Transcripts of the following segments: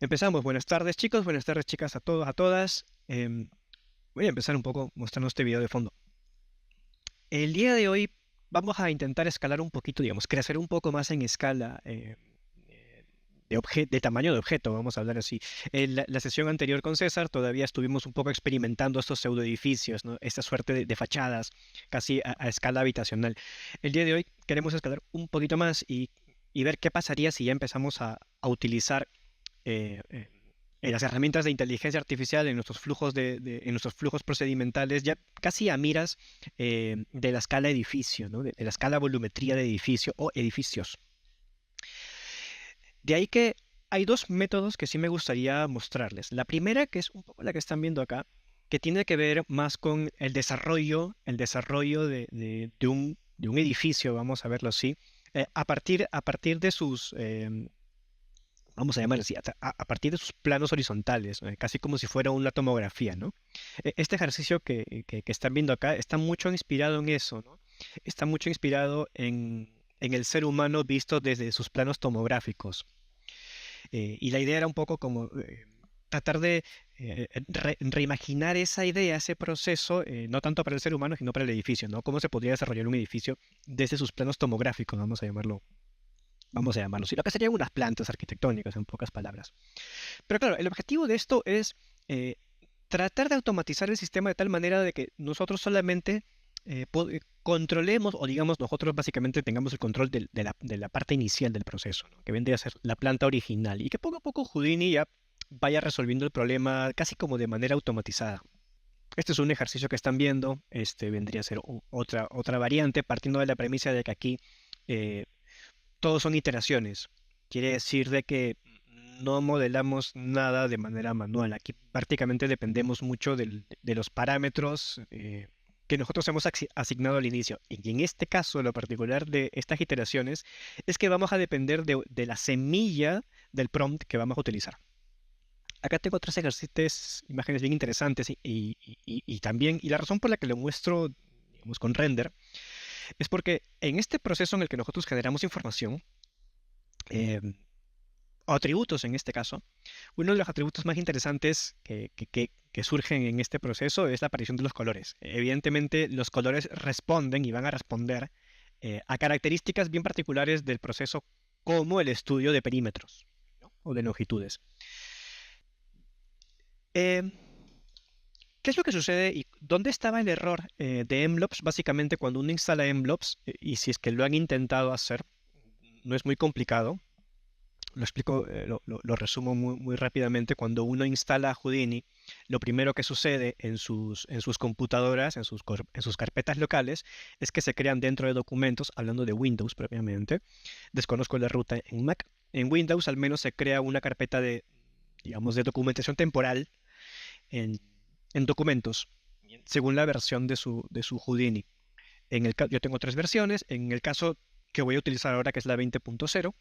Empezamos. Buenas tardes, chicos. Buenas tardes, chicas, a todos, a todas. Voy a empezar un poco mostrando este video de fondo. El día de hoy vamos a intentar escalar un poquito, digamos, crecer un poco más en escala de tamaño de objeto, vamos a hablar así. En la sesión anterior con César todavía estuvimos un poco experimentando estos pseudoedificios, ¿no? Esta suerte de fachadas casi a escala habitacional. El día de hoy queremos escalar un poquito más y ver qué pasaría si ya empezamos a utilizar eh, eh, las herramientas de inteligencia artificial en nuestros flujos en nuestros flujos procedimentales, ya casi a miras de la escala edificio, ¿no? De la escala volumetría de edificio o edificios. De ahí que hay dos métodos que sí me gustaría mostrarles. La primera, que es un poco la que están viendo acá, que tiene que ver más con el desarrollo de un edificio, vamos a verlo así, a partir de sus, vamos a llamarlo así, a partir de sus planos horizontales, ¿no? Casi como si fuera una tomografía, ¿no? Este ejercicio que están viendo acá está mucho inspirado en eso, ¿no? Está mucho inspirado en el ser humano visto desde sus planos tomográficos. Y la idea era un poco como tratar de reimaginar esa idea, ese proceso, no tanto para el ser humano, sino para el edificio, ¿no? Cómo se podría desarrollar un edificio desde sus planos tomográficos, vamos a llamarlo así, lo que serían unas plantas arquitectónicas, en pocas palabras. Pero claro, el objetivo de esto es eh, tratar de automatizar el sistema de tal manera de que nosotros solamente controlemos, o digamos nosotros básicamente tengamos el control de la parte inicial del proceso, ¿no? Que vendría a ser la planta original, y que poco a poco Houdini ya vaya resolviendo el problema casi como de manera automatizada. Este es un ejercicio que están viendo, este vendría a ser otra variante, partiendo de la premisa de que aquí eh, todos son iteraciones. Quiere decir de que no modelamos nada de manera manual. Aquí prácticamente dependemos mucho de los parámetros que nosotros hemos asignado al inicio. Y en este caso, lo particular de estas iteraciones es que vamos a depender de la semilla del prompt que vamos a utilizar. Acá tengo tres ejercicios, imágenes bien interesantes y también, y la razón por la que lo muestro, digamos, con render, es porque en este proceso en el que nosotros generamos información, eh, o atributos en este caso, uno de los atributos más interesantes que surgen en este proceso es la aparición de los colores. Evidentemente, los colores responden y van a responder a características bien particulares del proceso, como el estudio de perímetros, ¿no? O de longitudes. Eh, ¿Qué es lo que sucede y dónde estaba el error de Mloops? Básicamente, cuando uno instala Mloops, y si es que lo han intentado hacer, no es muy complicado. Lo explico, lo resumo muy rápidamente. Cuando uno instala Houdini, lo primero que sucede en sus computadoras, en sus carpetas locales, es que se crean dentro de documentos, hablando de Windows propiamente. Desconozco la ruta en Mac. En Windows al menos se crea una carpeta digamos, de documentación temporal en, en documentos, según la versión de su Houdini. Yo tengo tres versiones. En el caso que voy a utilizar ahora, que es la 20.0,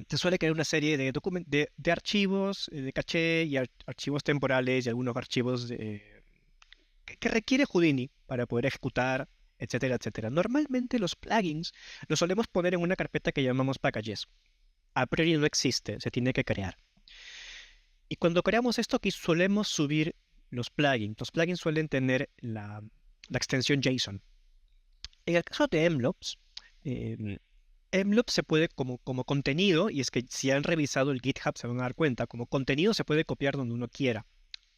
te suele crear una serie de archivos de caché y archivos temporales y algunos archivos que requiere Houdini para poder ejecutar, etcétera, etcétera. Normalmente los plugins los solemos poner en una carpeta que llamamos packages. A priori no existe, se tiene que crear. Y cuando creamos esto aquí solemos subir los plugins. Los plugins suelen tener la extensión JSON. En el caso de Mloops, eh, Mloop se puede como contenido, y es que si han revisado el GitHub se van a dar cuenta, como contenido se puede copiar donde uno quiera.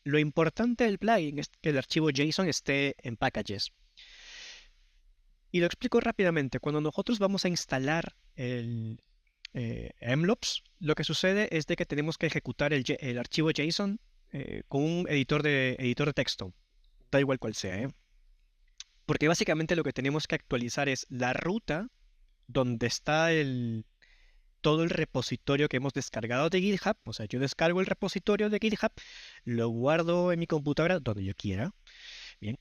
Lo importante del plugin es que el archivo JSON esté en packages. Y lo explico rápidamente. Cuando nosotros vamos a instalar Mloops, lo que sucede es de que tenemos que ejecutar el archivo JSON con un editor de texto. Da igual cual sea, ¿eh? Porque básicamente lo que tenemos que actualizar es la ruta donde está todo el repositorio que hemos descargado de GitHub. O sea, yo descargo el repositorio de GitHub, lo guardo en mi computadora donde yo quiera. Bien.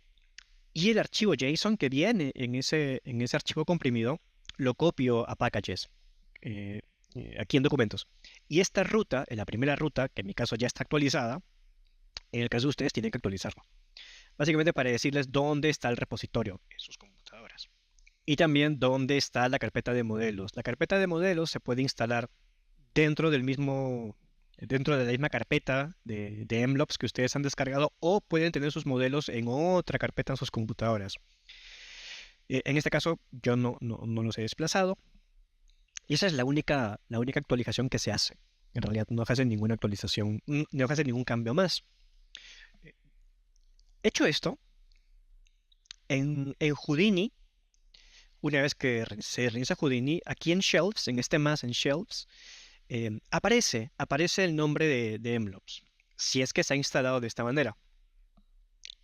Y el archivo JSON que viene en ese archivo comprimido, lo copio a packages, eh, aquí en documentos. Y esta ruta, en la primera ruta, que en mi caso ya está actualizada, en el caso de ustedes tienen que actualizarlo. Básicamente para decirles dónde está el repositorio en sus computadoras. Y también dónde está la carpeta de modelos. La carpeta de modelos se puede instalar dentro del mismo, dentro de la misma carpeta de Mloops que ustedes han descargado, o pueden tener sus modelos en otra carpeta en sus computadoras. En este caso, yo no los he desplazado. Y esa es la única actualización que se hace. En realidad no hace ninguna actualización, no hace ningún cambio más. Hecho esto, en Houdini, una vez que se reinicia Houdini, aquí en Shelves, en este más en Shelves, aparece el nombre de Mloops, si es que se ha instalado de esta manera.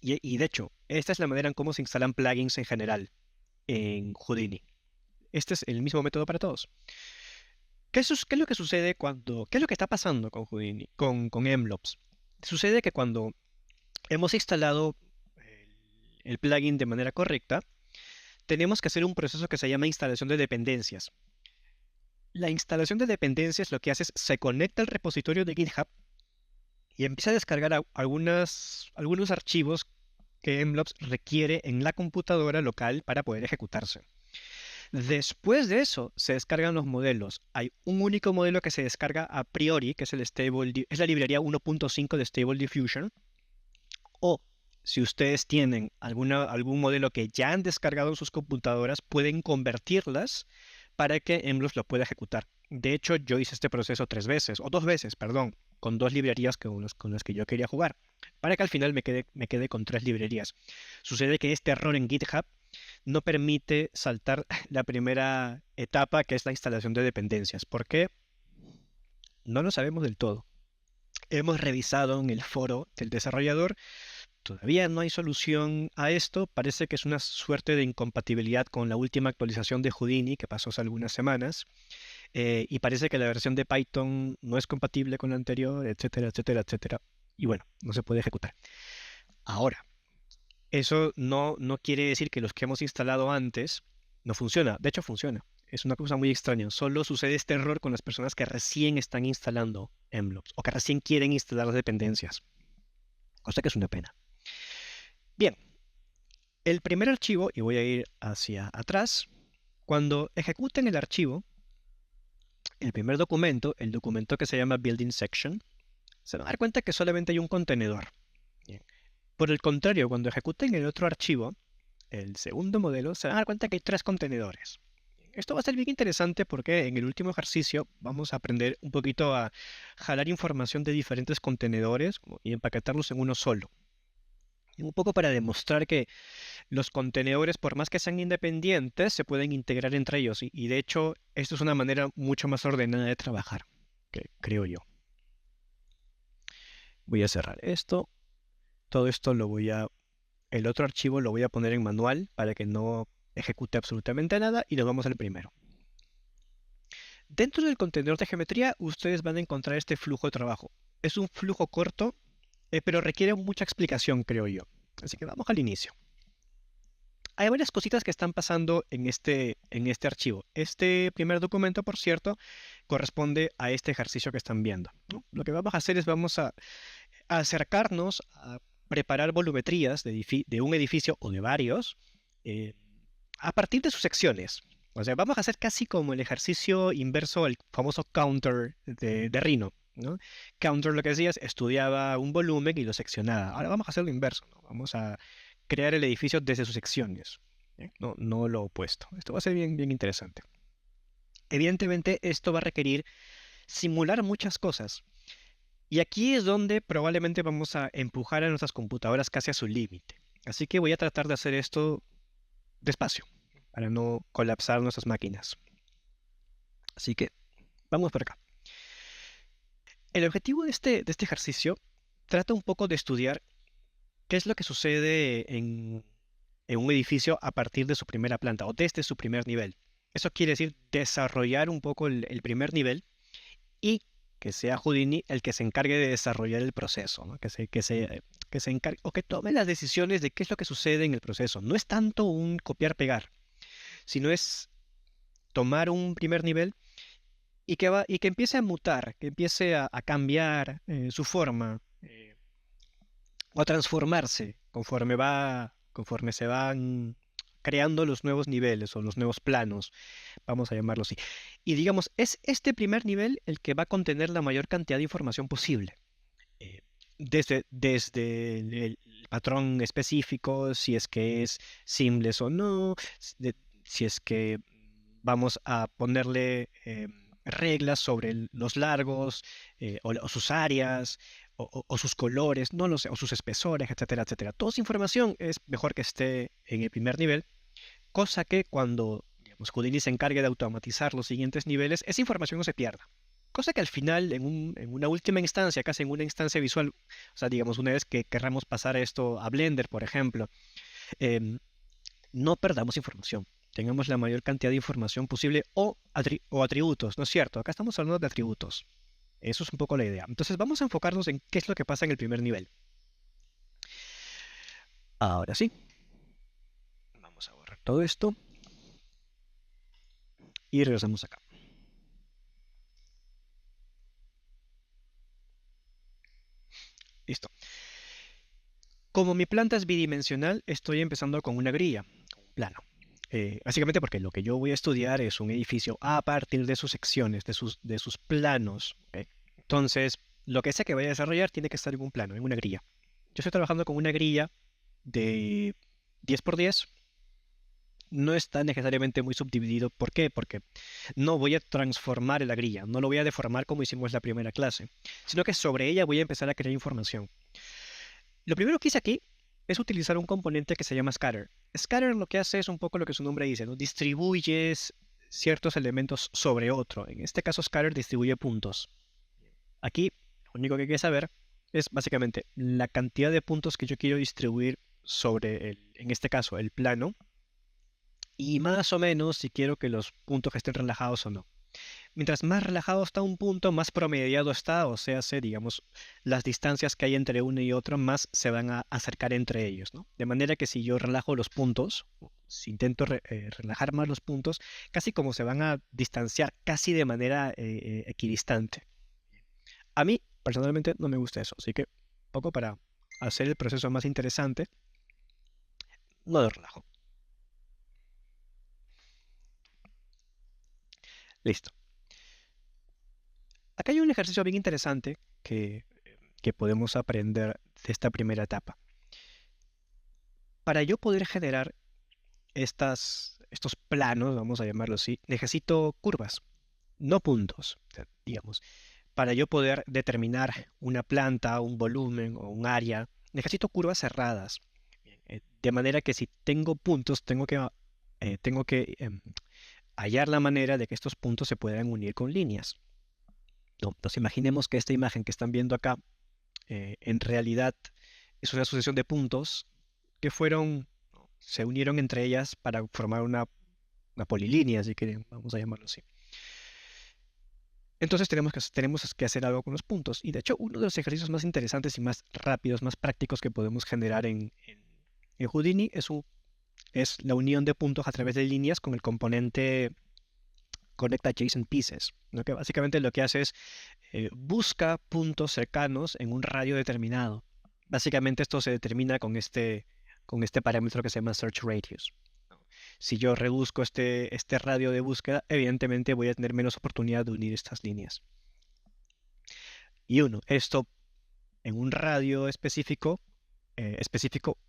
Y de hecho, esta es la manera en cómo se instalan plugins en general en Houdini. Este es el mismo método para todos. ¿Qué es lo que sucede qué es lo que está pasando con Houdini, con Mloops? Sucede que cuando hemos instalado el plugin de manera correcta, tenemos que hacer un proceso que se llama instalación de dependencias. La instalación de dependencias lo que hace es se conecta al repositorio de GitHub y empieza a descargar algunos archivos que Mloops requiere en la computadora local para poder ejecutarse. Después de eso, se descargan los modelos. Hay un único modelo que se descarga a priori, que es es la librería 1.5 de Stable Diffusion. O si ustedes tienen algún modelo que ya han descargado en sus computadoras, pueden convertirlas para que Mloops lo pueda ejecutar. De hecho, yo hice este proceso 2 veces, perdón, con 2 librerías con las que yo quería jugar, para que al final me quede con 3 librerías. Sucede que este error en GitHub no permite saltar la primera etapa, que es la instalación de dependencias. ¿Por qué? No lo sabemos del todo. Hemos revisado en el foro del desarrollador. Todavía no hay solución a esto. Parece que es una suerte de incompatibilidad con la última actualización de Houdini que pasó hace algunas semanas. Y parece que la versión de Python no es compatible con la anterior, etcétera, etcétera, etcétera. Y bueno, no se puede ejecutar. Ahora, eso no quiere decir que los que hemos instalado antes no funciona. De hecho, funciona. Es una cosa muy extraña. Solo sucede este error con las personas que recién están instalando Mloops o que recién quieren instalar las dependencias. Cosa que es una pena. Bien, el primer archivo, y voy a ir hacia atrás, cuando ejecuten el archivo, el primer documento, el documento que se llama Building Section, se van a dar cuenta que solamente hay un contenedor. Bien. Por el contrario, cuando ejecuten el otro archivo, el segundo modelo, se van a dar cuenta que hay 3 contenedores. Esto va a ser bien interesante porque en el último ejercicio vamos a aprender un poquito a jalar información de diferentes contenedores y empaquetarlos en uno solo. Y un poco para demostrar que los contenedores, por más que sean independientes, se pueden integrar entre ellos. Y de hecho, esto es una manera mucho más ordenada de trabajar, creo yo. Voy a cerrar esto. Todo esto el otro archivo lo voy a poner en manual para que no ejecute absolutamente nada y nos vamos al primero. Dentro del contenedor de geometría ustedes van a encontrar este flujo de trabajo. Es un flujo corto, pero requiere mucha explicación, creo yo. Así que vamos al inicio. Hay varias cositas que están pasando en este archivo. Este primer documento, por cierto, corresponde a este ejercicio que están viendo, ¿no? Lo que vamos a hacer es vamos a acercarnos a preparar volumetrías de un edificio o de varios a partir de sus secciones. O sea, vamos a hacer casi como el ejercicio inverso al famoso counter de Rhino, ¿no? Counter lo que hacía es estudiaba un volumen y lo seccionaba. Ahora vamos a hacer lo inverso, ¿no? Vamos a crear el edificio desde sus secciones, ¿eh? No lo opuesto. Esto va a ser bien, bien interesante. Evidentemente, esto va a requerir simular muchas cosas. Y aquí es donde probablemente vamos a empujar a nuestras computadoras casi a su límite. Así que voy a tratar de hacer esto despacio, para no colapsar nuestras máquinas. Así que vamos por acá. El objetivo de este ejercicio trata un poco de estudiar qué es lo que sucede en un edificio a partir de su primera planta o desde su primer nivel. Eso quiere decir desarrollar un poco el primer nivel y que sea Houdini el que se encargue de desarrollar el proceso, ¿no? que se encargue o que tome las decisiones de qué es lo que sucede en el proceso. No es tanto un copiar-pegar, sino es tomar un primer nivel y que empiece a mutar, que empiece a cambiar su forma o a transformarse conforme se van creando los nuevos niveles o los nuevos planos, vamos a llamarlo así. Y digamos, es este primer nivel el que va a contener la mayor cantidad de información posible. Eh, desde el patrón específico, si es que es simples o no, si es que vamos a ponerle reglas sobre los largos o sus áreas o sus colores, no lo sé, o sus espesores, etcétera, etcétera. Toda esa información es mejor que esté en el primer nivel, cosa que cuando digamos, Houdini se encargue de automatizar los siguientes niveles, esa información no se pierda. Cosa que al final, en una última instancia, casi en una instancia visual, o sea, digamos, una vez que querramos pasar esto a Blender, por ejemplo, em, no perdamos información. Tengamos la mayor cantidad de información posible o atributos, ¿no es cierto? Acá estamos hablando de atributos. Eso es un poco la idea. Entonces vamos a enfocarnos en qué es lo que pasa en el primer nivel. Ahora sí, vamos a borrar todo esto y regresamos acá. Listo. Como mi planta es bidimensional, estoy empezando con una grilla, un plano. Básicamente porque lo que yo voy a estudiar es un edificio a partir de sus secciones, de sus planos. ¿Ok? Entonces, lo que sea que vaya a desarrollar tiene que estar en un plano, en una grilla. Yo estoy trabajando con una grilla de 10 por 10. No está necesariamente muy subdividido. ¿Por qué? Porque no voy a transformar la grilla, no lo voy a deformar como hicimos la primera clase, sino que sobre ella voy a empezar a crear información. Lo primero que hice aquí es utilizar un componente que se llama scatter. Scatter lo que hace es un poco lo que su nombre dice, ¿no? Distribuyes ciertos elementos sobre otro. En este caso, scatter distribuye puntos. Aquí, lo único que hay que saber es básicamente la cantidad de puntos que yo quiero distribuir sobre en este caso, el plano, y más o menos si quiero que los puntos estén relajados o no. Mientras más relajado está un punto, más promediado está, o sea, digamos, las distancias que hay entre uno y otro más se van a acercar entre ellos, ¿no? De manera que si yo relajo los puntos, si intento relajar más los puntos, casi como se van a distanciar casi de manera equidistante. A mí, personalmente, no me gusta eso, así que, poco para hacer el proceso más interesante, no lo relajo. Listo. Acá hay un ejercicio bien interesante que podemos aprender de esta primera etapa. Para yo poder generar estos planos, vamos a llamarlo así, necesito curvas, no puntos, o sea, digamos. Para yo poder determinar una planta, un volumen o un área, necesito curvas cerradas. De manera que si tengo puntos, tengo que hallar la manera de que estos puntos se puedan unir con líneas. No, entonces imaginemos que esta imagen que están viendo acá en realidad es una sucesión de puntos que se unieron entre ellas para formar una polilínea, así que vamos a llamarlo así. Entonces tenemos que hacer algo con los puntos. Y de hecho, uno de los ejercicios más interesantes y más rápidos, más prácticos que podemos generar en Houdini es la unión de puntos a través de líneas con el componente Connect Adjacent Pieces, ¿no? Que básicamente lo que hace es busca puntos cercanos en un radio determinado. Básicamente esto se determina con este parámetro que se llama Search Radius. Si yo reduzco este radio de búsqueda, evidentemente voy a tener menos oportunidad de unir estas líneas. Y esto en un radio específico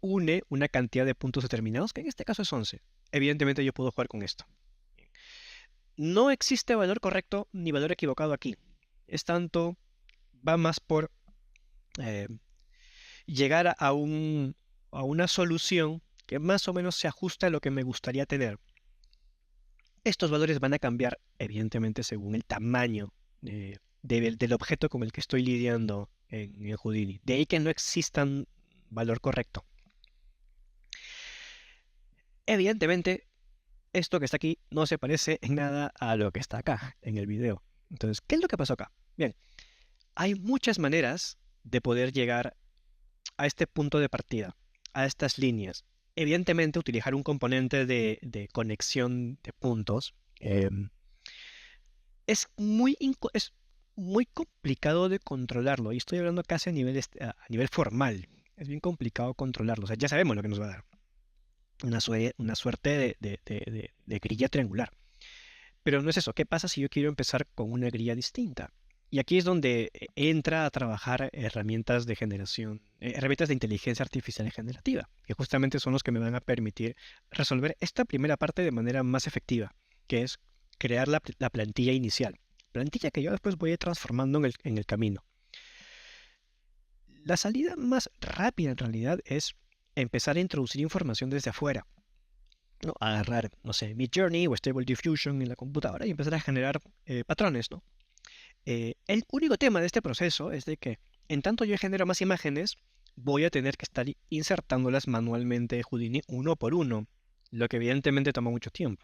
une una cantidad de puntos determinados, que en este caso es 11. Evidentemente yo puedo jugar con esto. No existe valor correcto ni valor equivocado aquí. Es tanto, va más por eh, llegar a una solución que más o menos se ajusta a lo que me gustaría tener. Estos valores van a cambiar, evidentemente, según el tamaño del objeto con el que estoy lidiando en Houdini. De ahí que no existan valor correcto. Evidentemente, esto que está aquí no se parece en nada a lo que está acá en el video. Entonces, ¿qué es lo que pasó acá? Bien, hay muchas maneras de poder llegar a este punto de partida, a estas líneas. Evidentemente, utilizar un componente de conexión de puntos es muy complicado de controlarlo. Y estoy hablando casi a nivel formal. Es bien complicado controlarlo. O sea, ya sabemos lo que nos va a dar. Una suerte de grilla triangular. Pero no es eso. ¿Qué pasa si yo quiero empezar con una grilla distinta? Y aquí es donde entra a trabajar herramientas de generación, herramientas de inteligencia artificial generativa, que justamente son los que me van a permitir resolver esta primera parte de manera más efectiva, que es crear la plantilla inicial. Plantilla que yo después voy a ir transformando en el camino. La salida más rápida en realidad es empezar a introducir información desde afuera. ¿No? Agarrar, no sé, Midjourney o Stable Diffusion en la computadora y empezar a generar patrones, ¿no? El único tema de este proceso es de que en tanto yo genero más imágenes, voy a tener que estar insertándolas manualmente Houdini uno por uno, lo que evidentemente toma mucho tiempo.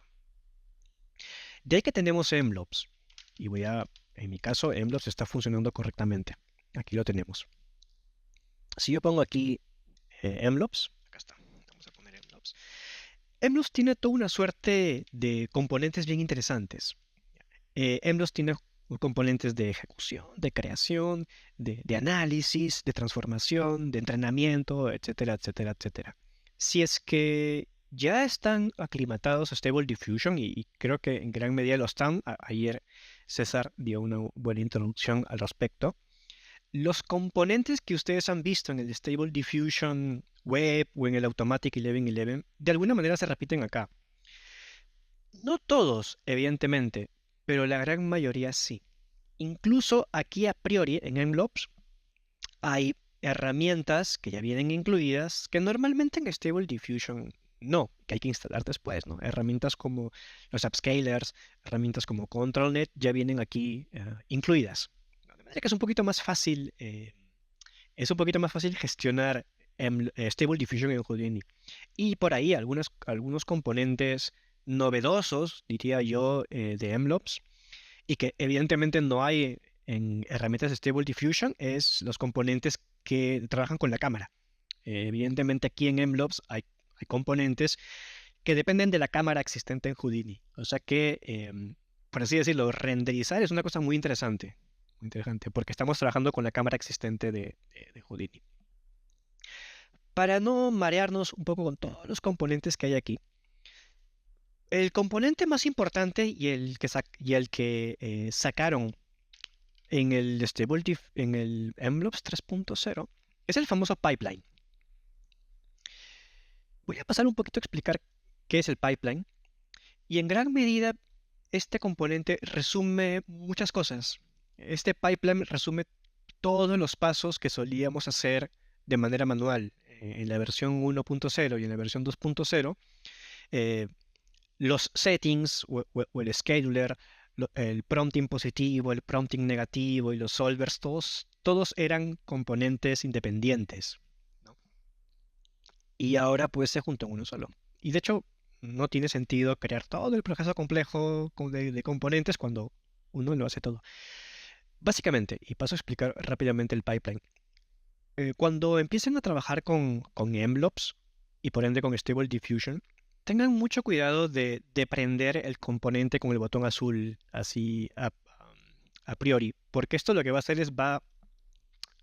De ahí que tenemos Mlobs, y en mi caso, Mlobs está funcionando correctamente. Aquí lo tenemos. Si yo pongo aquí Mlobs, acá está, vamos a poner Mlobs. Mlobs tiene toda una suerte de componentes bien interesantes. Mlobs tiene componentes de ejecución, de creación, de análisis, de transformación, de entrenamiento, etcétera, etcétera, etcétera. Si es que ya están aclimatados a Stable Diffusion, y creo que en gran medida lo están, ayer César dio una buena introducción al respecto, los componentes que ustedes han visto en el Stable Diffusion Web o en el Automatic 1111, de alguna manera se repiten acá. No todos, evidentemente, pero la gran mayoría sí. Incluso aquí a priori en Mlobs hay herramientas que ya vienen incluidas que normalmente en Stable Diffusion no, que hay que instalar después, ¿no? Herramientas como los upscalers, herramientas como ControlNet ya vienen aquí incluidas. De manera que es un poquito más fácil, gestionar Stable Diffusion en Houdini. Y por ahí algunos componentes novedosos, diría yo, de Mlobs, y que evidentemente no hay en herramientas de Stable Diffusion, es los componentes que trabajan con la cámara. Evidentemente aquí en Mlobs hay componentes que dependen de la cámara existente en Houdini. O sea que, por así decirlo, renderizar es una cosa muy interesante, porque estamos trabajando con la cámara existente de Houdini. Para no marearnos un poco con todos los componentes que hay aquí, el componente más importante y el que sacaron en el Mlobs 3.0 es el famoso pipeline. Voy a pasar un poquito a explicar qué es el pipeline, y en gran medida este componente resume muchas cosas. Este pipeline resume todos los pasos que solíamos hacer de manera manual en la versión 1.0 y en la versión 2.0. Los settings o el scheduler, el prompting positivo, el prompting negativo y los solvers, todos eran componentes independientes, ¿no? Y ahora pues se juntan en uno solo. Y de hecho no tiene sentido crear todo el proceso complejo de componentes cuando uno lo hace todo. Básicamente, y paso a explicar rápidamente el pipeline. Cuando empiecen a trabajar con Mlobs y por ende con Stable Diffusion, tengan mucho cuidado de prender el componente con el botón azul así a priori, porque esto lo que va a hacer es va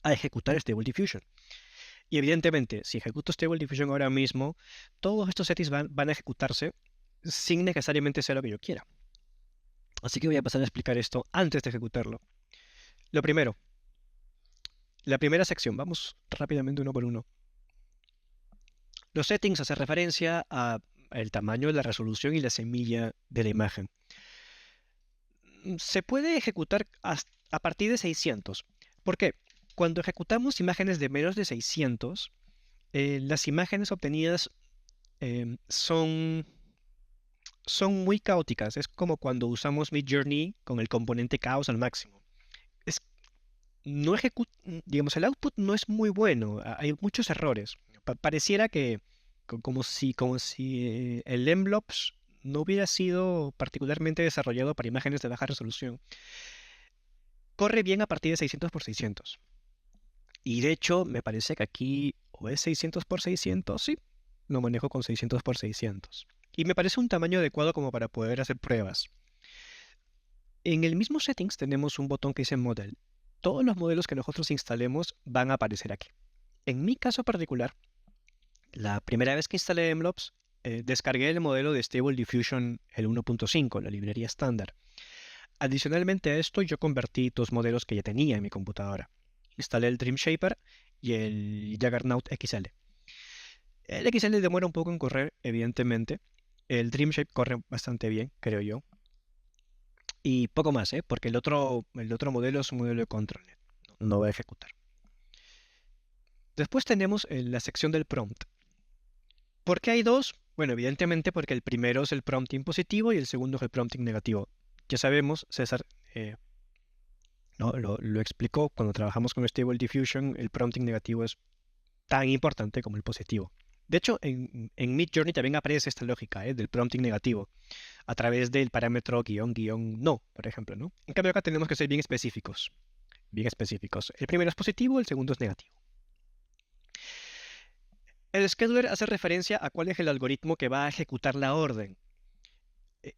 a ejecutar Stable Diffusion. Y evidentemente, si ejecuto Stable Diffusion ahora mismo, todos estos settings van a ejecutarse sin necesariamente ser lo que yo quiera. Así que voy a pasar a explicar esto antes de ejecutarlo. Lo primero, la primera sección, vamos rápidamente uno por uno. Los settings hacen referencia al tamaño, la resolución y la semilla de la imagen. Se puede ejecutar a partir de 600. ¿Por qué? Cuando ejecutamos imágenes de menos de 600, las imágenes obtenidas son muy caóticas. Es como cuando usamos Midjourney con el componente caos al máximo. No digamos, el output no es muy bueno. Hay muchos errores. Pareciera que como si el Mlobs no hubiera sido particularmente desarrollado para imágenes de baja resolución. Corre bien a partir de 600 por 600. Y de hecho, me parece que aquí o es 600 por 600, sí, lo manejo con 600 por 600. Y me parece un tamaño adecuado como para poder hacer pruebas. En el mismo settings tenemos un botón que dice Model. Todos los modelos que nosotros instalemos van a aparecer aquí. En mi caso particular, la primera vez que instalé Mlobs, descargué el modelo de Stable Diffusion, el 1.5, la librería estándar. Adicionalmente a esto, yo convertí dos modelos que ya tenía en mi computadora. Instalé el Dream Shaper y el Juggernaut XL. El XL demora un poco en correr, evidentemente. El Dream Shaper corre bastante bien, creo yo. Y poco más, porque el otro modelo es un modelo de control. No va a ejecutar. Después tenemos la sección del prompt. ¿Por qué hay dos? Bueno, evidentemente porque el primero es el prompting positivo y el segundo es el prompting negativo. Ya sabemos, César ¿no? lo explicó cuando trabajamos con Stable Diffusion, el prompting negativo es tan importante como el positivo. De hecho, en Midjourney también aparece esta lógica del prompting negativo a través del parámetro guión no, por ejemplo, ¿no? En cambio acá tenemos que ser bien específicos. Bien específicos. El primero es positivo, el segundo es negativo. El scheduler hace referencia a cuál es el algoritmo que va a ejecutar la orden.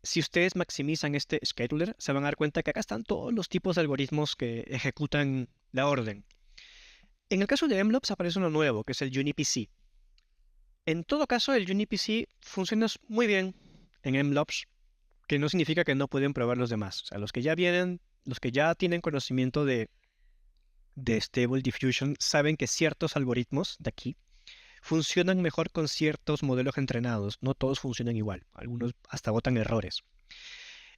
Si ustedes maximizan este scheduler, se van a dar cuenta que acá están todos los tipos de algoritmos que ejecutan la orden. En el caso de MLOps aparece uno nuevo, que es el UniPC. En todo caso, el UniPC funciona muy bien en MLOps, que no significa que no pueden probar los demás. O sea, los que ya tienen conocimiento de Stable Diffusion saben que ciertos algoritmos de aquí funcionan mejor con ciertos modelos entrenados. No todos funcionan igual. Algunos hasta botan errores.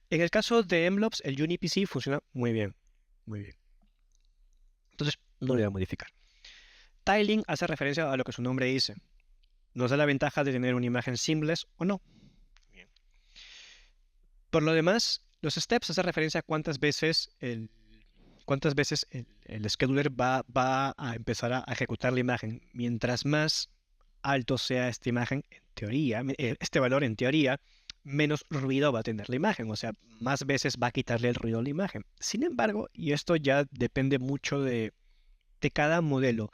En el caso de MLOps, el UniPC funciona muy bien. Muy bien. Entonces, no lo voy a modificar. Tiling hace referencia a lo que su nombre dice. Nos da la ventaja de tener una imagen seamless o no. Bien. Por lo demás, los steps hace referencia a cuántas veces el scheduler va a empezar a ejecutar la imagen. Mientras más alto sea esta imagen, en teoría, este valor en teoría, menos ruido va a tener la imagen, o sea, más veces va a quitarle el ruido a la imagen. Sin embargo, y esto ya depende mucho de cada modelo,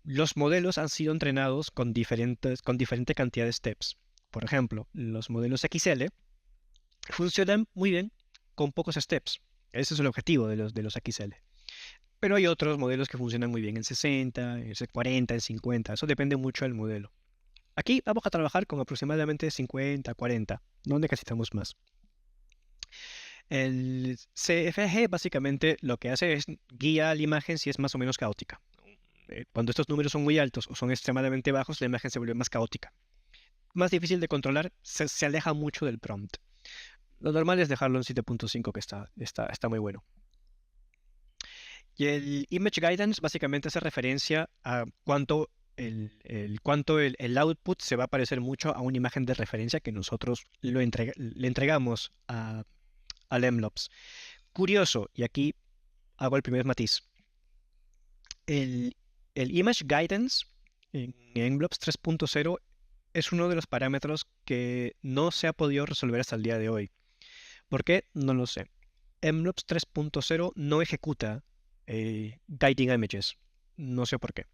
los modelos han sido entrenados con diferente cantidad de steps. Por ejemplo, los modelos XL funcionan muy bien con pocos steps. Ese es el objetivo de los XL. Pero hay otros modelos que funcionan muy bien en 60, en 40, en 50. Eso depende mucho del modelo. Aquí vamos a trabajar con aproximadamente 50, 40. No necesitamos más. El CFG básicamente lo que hace es guía la imagen si es más o menos caótica. Cuando estos números son muy altos o son extremadamente bajos, la imagen se vuelve más caótica. Más difícil de controlar, se aleja mucho del prompt. Lo normal es dejarlo en 7.5, que está muy bueno. Y el Image Guidance básicamente hace referencia a cuánto el output se va a parecer mucho a una imagen de referencia que nosotros le entregamos al MLOps. Curioso, y aquí hago el primer matiz. El Image Guidance en MLOps 3.0 es uno de los parámetros que no se ha podido resolver hasta el día de hoy. ¿Por qué? No lo sé. MLOps 3.0 no ejecuta Guiding Images. No sé por qué.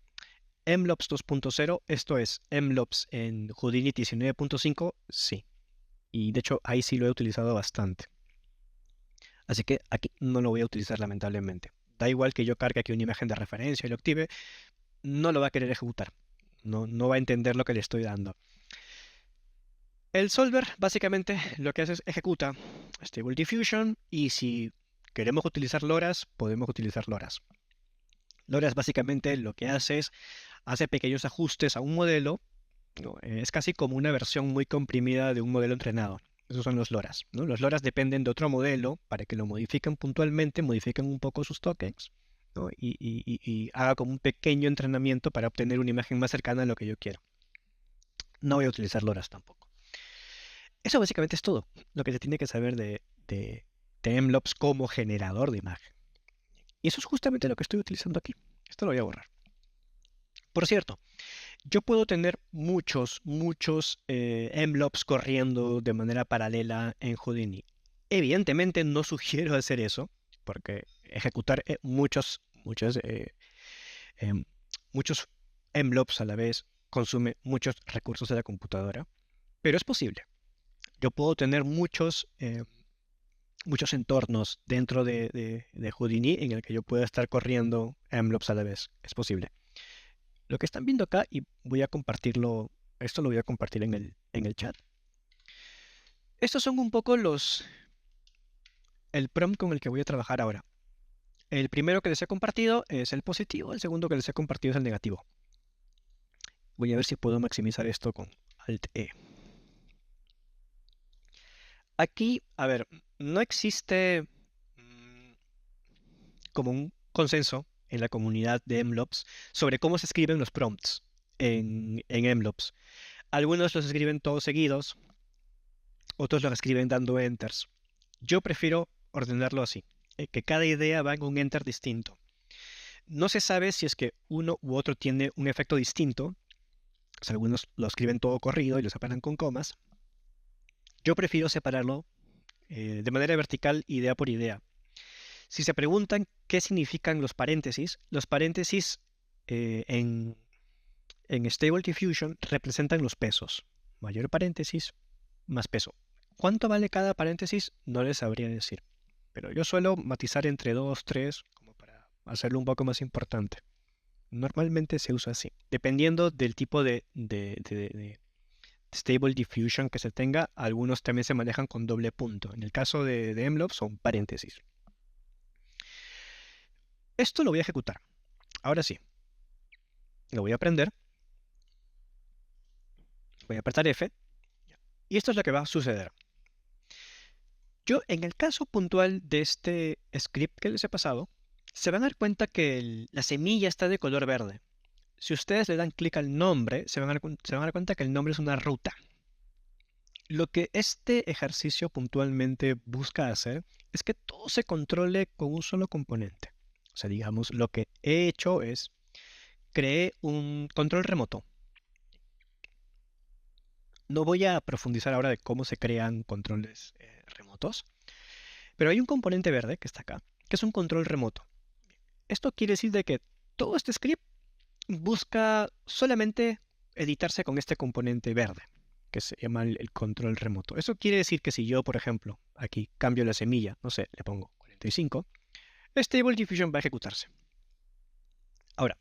MLOps 2.0, esto es MLOps en Houdini 19.5, sí. Y de hecho ahí sí lo he utilizado bastante. Así que aquí no lo voy a utilizar lamentablemente. Da igual que yo cargue aquí una imagen de referencia y lo active, no lo va a querer ejecutar. No va a entender lo que le estoy dando. El solver básicamente lo que hace es ejecuta Stable Diffusion y si queremos utilizar LoRa's, podemos utilizar LoRa's. LoRa's básicamente lo que hace pequeños ajustes a un modelo, ¿no? Es casi como una versión muy comprimida de un modelo entrenado. Esos son los LoRa's, ¿no? Los LoRa's dependen de otro modelo para que lo modifiquen puntualmente, modifiquen un poco sus tokens, ¿no? y haga como un pequeño entrenamiento para obtener una imagen más cercana a lo que yo quiero. No voy a utilizar LoRa's tampoco. Eso básicamente es todo lo que se tiene que saber de MLOps como generador de imagen. Y eso es justamente lo que estoy utilizando aquí. Esto lo voy a borrar. Por cierto, yo puedo tener muchos MLOps corriendo de manera paralela en Houdini. Evidentemente no sugiero hacer eso, porque ejecutar muchos MLOps a la vez consume muchos recursos de la computadora, pero es posible. Yo puedo tener muchos entornos dentro de Houdini en el que yo pueda estar corriendo MLOps a la vez. Es posible. Lo que están viendo acá, y voy a compartirlo Esto lo voy a compartir en el chat. Estos son un poco el prompt con el que voy a trabajar ahora. El primero que les he compartido es el positivo, el segundo que les he compartido es el negativo. Voy a ver si puedo maximizar esto con Alt-E. Aquí, a ver, no existe como un consenso en la comunidad de MLOps sobre cómo se escriben los prompts en MLOps. Algunos los escriben todos seguidos, otros los escriben dando enters. Yo prefiero ordenarlo así, que cada idea va en un enter distinto. No se sabe si es que uno u otro tiene un efecto distinto. O sea, algunos lo escriben todo corrido y lo separan con comas. Yo prefiero separarlo de manera vertical, idea por idea. Si se preguntan qué significan los paréntesis en Stable Diffusion representan los pesos. Mayor paréntesis, más peso. ¿Cuánto vale cada paréntesis? No les sabría decir. Pero yo suelo matizar entre 2, 3, como para hacerlo un poco más importante. Normalmente se usa así. Dependiendo del tipo de Stable Diffusion que se tenga, algunos también se manejan con doble punto. En el caso de MLOps son paréntesis. Esto lo voy a ejecutar. Ahora sí. Lo voy a prender. Voy a apretar F. Y esto es lo que va a suceder. Yo, en el caso puntual de este script que les he pasado, se van a dar cuenta que la semilla está de color verde. Si ustedes le dan clic al nombre, se van a dar cuenta que el nombre es una ruta. Lo que este ejercicio puntualmente busca hacer es que todo se controle con un solo componente. O sea, digamos, lo que he hecho es creé un control remoto. No voy a profundizar ahora de cómo se crean controles remotos, pero hay un componente verde que está acá, que es un control remoto. Esto quiere decir de que todo este script busca solamente editarse con este componente verde, que se llama el control remoto. Eso quiere decir que si yo, por ejemplo, aquí cambio la semilla, no sé, le pongo 45, Stable Diffusion va a ejecutarse. Ahora,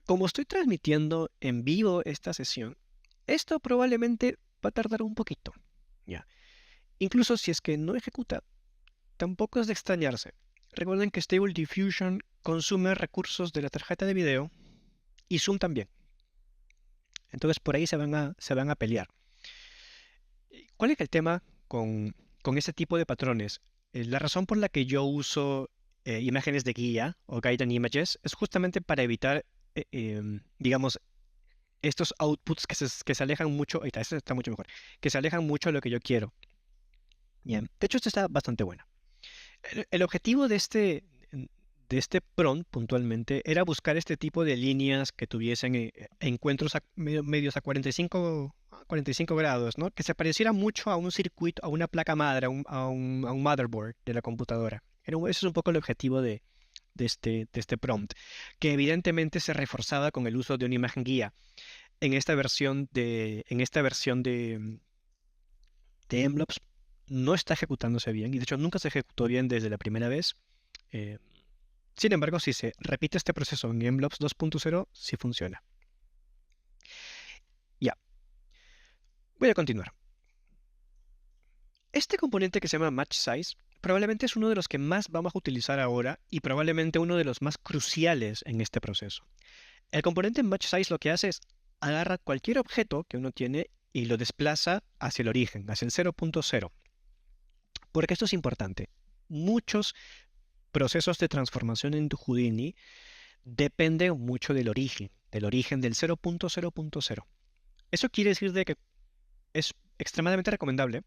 como estoy transmitiendo en vivo esta sesión, esto probablemente va a tardar un poquito. ¿Ya? Incluso si es que no ejecuta, tampoco es de extrañarse. Recuerden que Stable Diffusion consume recursos de la tarjeta de video y Zoom también. Entonces por ahí se van a pelear. ¿Cuál es el tema con este tipo de patrones? La razón por la que yo uso imágenes de guía o guided images es justamente para evitar, digamos, estos outputs que se alejan mucho. Ahí está, este está mucho mejor. Que se alejan mucho de lo que yo quiero. Bien. De hecho, esto está bastante bueno. El objetivo de este prompt puntualmente era buscar este tipo de líneas que tuviesen encuentros medios a 45 grados, ¿no? Que se pareciera mucho a un circuito, a una placa madre, a un motherboard de la computadora. Ese es un poco el objetivo de este prompt, que evidentemente se reforzaba con el uso de una imagen guía. En esta versión de MLOps no está ejecutándose bien, y de hecho nunca se ejecutó bien desde la primera vez. Sin embargo, si se repite este proceso en MLOps 2.0, sí funciona. Ya. Voy a continuar. Este componente que se llama Match Size probablemente es uno de los que más vamos a utilizar ahora y probablemente uno de los más cruciales en este proceso. El componente Match Size lo que hace es agarra cualquier objeto que uno tiene y lo desplaza hacia el origen, hacia el 0.0. Porque esto es importante. Muchos procesos de transformación en Houdini dependen mucho del origen del 0.0.0. Eso quiere decir de que es extremadamente recomendable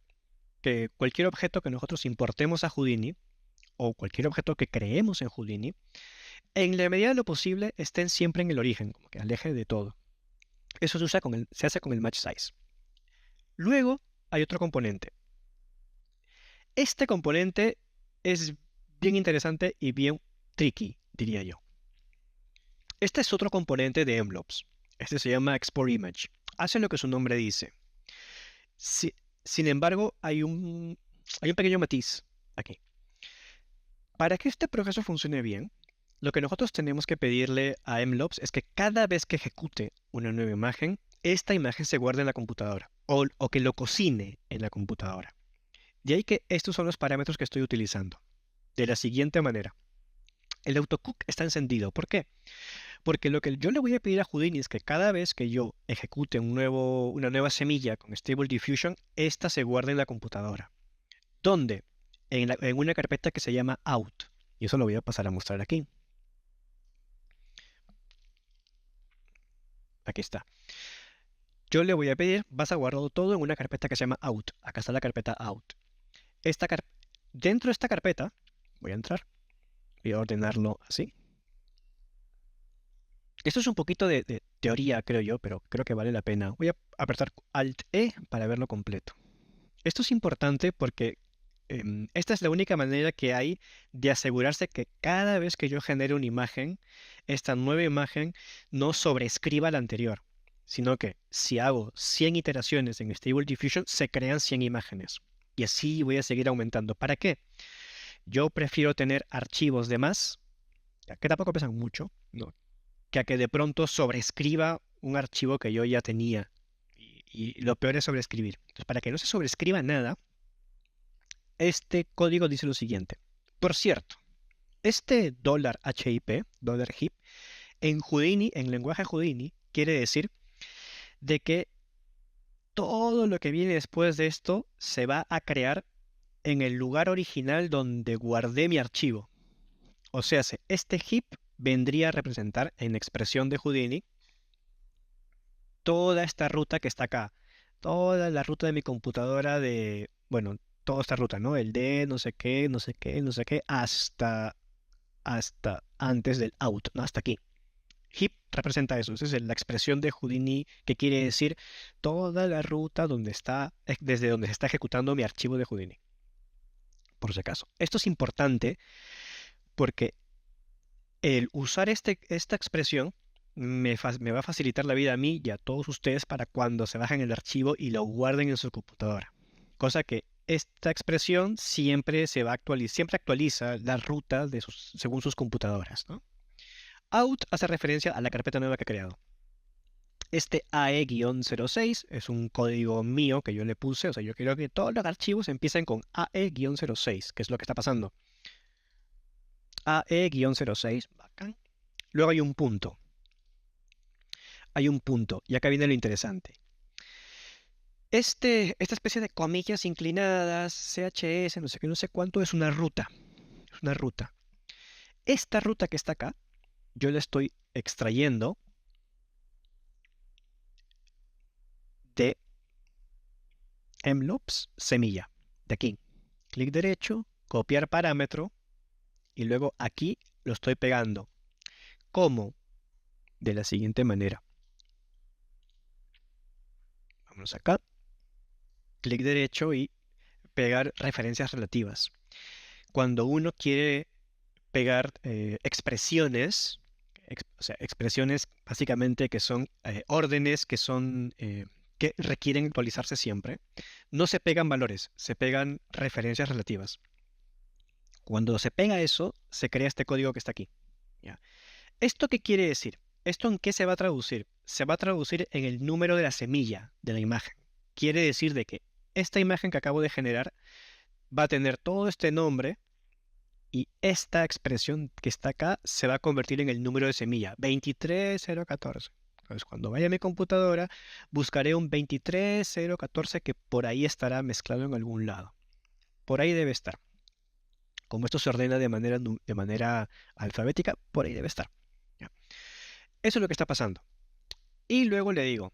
que cualquier objeto que nosotros importemos a Houdini o cualquier objeto que creemos en Houdini, en la medida de lo posible estén siempre en el origen, como que aleje de todo. Eso se hace con el match size. Luego hay otro componente. Este componente es bien interesante y bien tricky, diría yo. Este es otro componente de MLOps. Este se llama Export Image. Hace lo que su nombre dice. Sin embargo, hay un pequeño matiz aquí. Para que este proceso funcione bien, lo que nosotros tenemos que pedirle a MLOps es que cada vez que ejecute una nueva imagen, esta imagen se guarde en la computadora o que lo cocine en la computadora. De ahí que estos son los parámetros que estoy utilizando. De la siguiente manera. El autocook está encendido. ¿Por qué? Porque lo que yo le voy a pedir a Houdini es que cada vez que yo ejecute una nueva semilla con Stable Diffusion, esta se guarde en la computadora. ¿Dónde? En una carpeta que se llama out. Y eso lo voy a pasar a mostrar aquí. Aquí está. Yo le voy a pedir, vas a guardarlo todo en una carpeta que se llama out. Acá está la carpeta out. Dentro de esta carpeta, voy a entrar, voy a ordenarlo así. Esto es un poquito de teoría, creo yo, pero creo que vale la pena. Voy a apretar Alt-E para verlo completo. Esto es importante porque esta es la única manera que hay de asegurarse que cada vez que yo genere una imagen, esta nueva imagen no sobrescriba la anterior, sino que si hago 100 iteraciones en Stable Diffusion, se crean 100 imágenes. Y así voy a seguir aumentando. ¿Para qué? Yo prefiero tener archivos de más, que tampoco pesan mucho, ¿no? Que a que de pronto sobrescriba un archivo que yo ya tenía. Y lo peor es sobreescribir. Entonces, para que no se sobrescriba nada, este código dice lo siguiente. Por cierto, este $HIP, $HIP, en Houdini, en lenguaje Houdini, quiere decir de que todo lo que viene después de esto se va a crear en el lugar original donde guardé mi archivo. O sea, este heap vendría a representar en expresión de Houdini toda esta ruta que está acá. Toda la ruta de mi computadora bueno, toda esta ruta, ¿no? El de no sé qué, no sé qué, no sé qué, hasta antes del out, ¿no? Hasta aquí. Heap representa eso. Esa es la expresión de Houdini que quiere decir toda la ruta desde donde se está ejecutando mi archivo de Houdini. Por si acaso. Esto es importante porque el usar esta expresión me va a facilitar la vida a mí y a todos ustedes para cuando se bajen el archivo y lo guarden en su computadora. Cosa que esta expresión siempre se va a actualizar, siempre actualiza la ruta según sus computadoras, ¿no? Out hace referencia a la carpeta nueva que he creado. Este AE-06 es un código mío que yo le puse, o sea, yo quiero que todos los archivos empiecen con AE-06, que es lo que está pasando. AE-06, bacán. Luego hay un punto. Hay un punto, y acá viene lo interesante. Esta especie de comillas inclinadas, CHS, no sé qué, no sé cuánto, es una ruta. Es una ruta. Esta ruta que está acá, yo la estoy extrayendo de mloops semilla. De aquí. Clic derecho, copiar parámetro, y luego aquí lo estoy pegando. ¿Cómo? De la siguiente manera. Vamos acá. Clic derecho y pegar referencias relativas. Cuando uno quiere pegar expresiones, o sea, expresiones básicamente que son órdenes que requieren actualizarse siempre, no se pegan valores, se pegan referencias relativas. Cuando se pega eso, se crea este código que está aquí. ¿Ya? ¿Esto qué quiere decir? ¿Esto en qué se va a traducir? Se va a traducir en el número de la semilla de la imagen. Quiere decir de que esta imagen que acabo de generar va a tener todo este nombre y esta expresión que está acá se va a convertir en el número de semilla, 23014. Entonces, cuando vaya a mi computadora, buscaré un 23014 que por ahí estará mezclado en algún lado. Por ahí debe estar. Como esto se ordena de manera alfabética, por ahí debe estar. ¿Ya? Eso es lo que está pasando. Y luego le digo,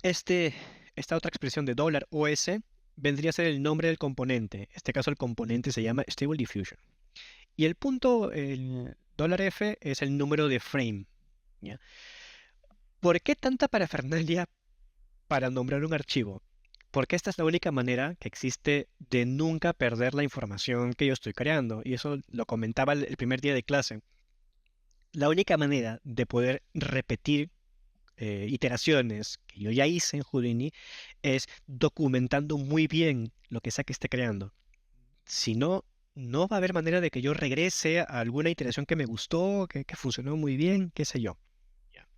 esta otra expresión de $OS vendría a ser el nombre del componente. En este caso el componente se llama Stable Diffusion. Y el punto, el $F es el número de frame. ¿Ya? ¿Por qué tanta parafernalia para nombrar un archivo? Porque esta es la única manera que existe de nunca perder la información que yo estoy creando. Y eso lo comentaba el primer día de clase. La única manera de poder repetir iteraciones que yo ya hice en Houdini es documentando muy bien lo que sea que esté creando. Si no, no va a haber manera de que yo regrese a alguna iteración que me gustó, que funcionó muy bien, qué sé yo. Ya.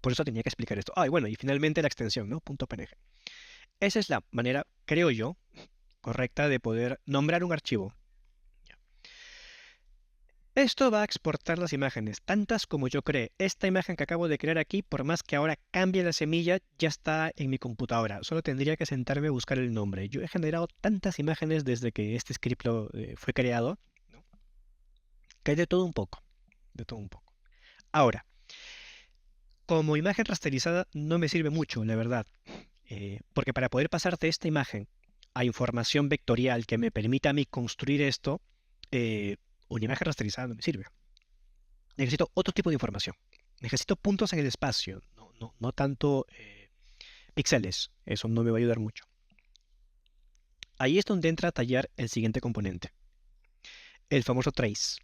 Por eso tenía que explicar esto. Ah, y bueno, y finalmente la extensión, ¿no? .png. Esa es la manera, creo yo, correcta de poder nombrar un archivo. Esto va a exportar las imágenes, tantas como yo cree. Esta imagen que acabo de crear aquí, por más que ahora cambie la semilla, ya está en mi computadora. Solo tendría que sentarme a buscar el nombre. Yo he generado tantas imágenes desde que este script fue creado, ¿no? Que hay de todo un poco. De todo un poco. Ahora, como imagen rasterizada no me sirve mucho, la verdad. Porque para poder pasar de esta imagen a información vectorial que me permita a mí construir esto, eh, una imagen rasterizada no me sirve. Necesito otro tipo de información. Necesito puntos en el espacio, no tanto píxeles. Eso no me va a ayudar mucho. Ahí es donde entra a tallar el siguiente componente, el famoso trace.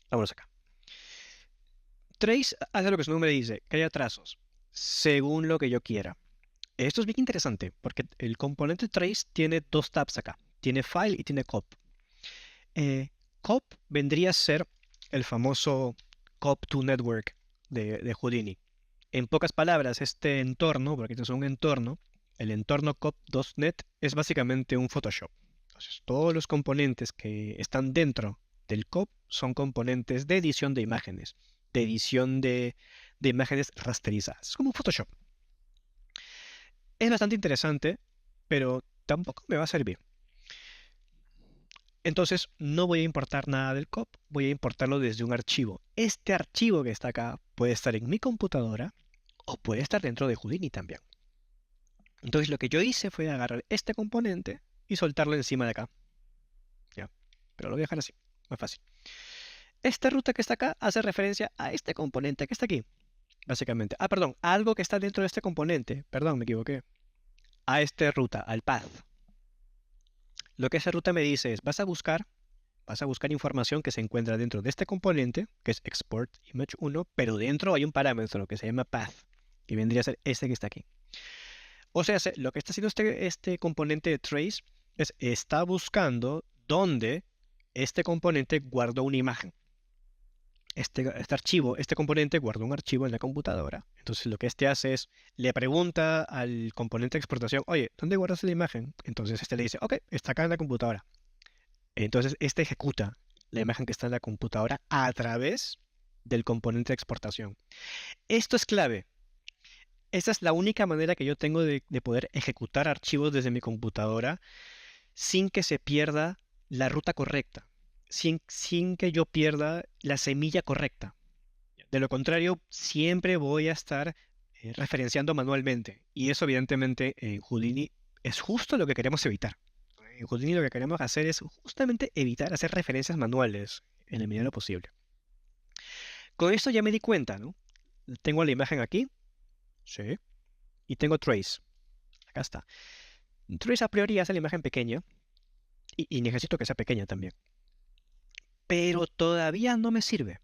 Vámonos acá. Trace hace lo que su nombre dice, crea trazos, según lo que yo quiera. Esto es bien interesante, porque el componente trace tiene dos tabs acá. Tiene file y tiene cop. Cop vendría a ser el famoso cop2network de Houdini. En pocas palabras, este entorno, porque este es un entorno, el entorno cop2net es básicamente un Photoshop. Entonces, todos los componentes que están dentro del cop son componentes de edición de imágenes, de edición de imágenes rasterizadas. Es como un Photoshop. Es bastante interesante, pero tampoco me va a servir. Entonces no voy a importar nada del cop, voy a importarlo desde un archivo. Este archivo que está acá puede estar en mi computadora o puede estar dentro de Houdini también. Entonces lo que yo hice fue agarrar este componente y soltarlo encima de acá. Ya, pero lo voy a dejar así, más fácil. Esta ruta que está acá hace referencia a este componente que está aquí, básicamente. Ah, perdón, a algo que está dentro de este componente. Perdón, me equivoqué. A esta ruta, al path. Lo que esa ruta me dice es, vas a buscar información que se encuentra dentro de este componente, que es export image 1, pero dentro hay un parámetro que se llama path, que vendría a ser este que está aquí. O sea, lo que está haciendo este componente de trace es, está buscando dónde este componente guardó una imagen. Este componente guarda un archivo en la computadora. Entonces lo que este hace es, le pregunta al componente de exportación, oye, ¿dónde guardas la imagen? Entonces este le dice, ok, está acá en la computadora. Entonces este ejecuta la imagen que está en la computadora a través del componente de exportación. Esto es clave. Esta es la única manera que yo tengo de poder ejecutar archivos desde mi computadora sin que se pierda la ruta correcta, sin que yo pierda la semilla correcta. De lo contrario, siempre voy a estar referenciando manualmente. Y eso evidentemente en Houdini es justo lo que queremos evitar. En Houdini lo que queremos hacer es justamente evitar hacer referencias manuales en la medida de lo posible. Con esto ya me di cuenta, ¿no? Tengo la imagen aquí, sí, y tengo trace. Acá está. Trace a priori hace la imagen pequeña y necesito que sea pequeña también. Pero todavía no me sirve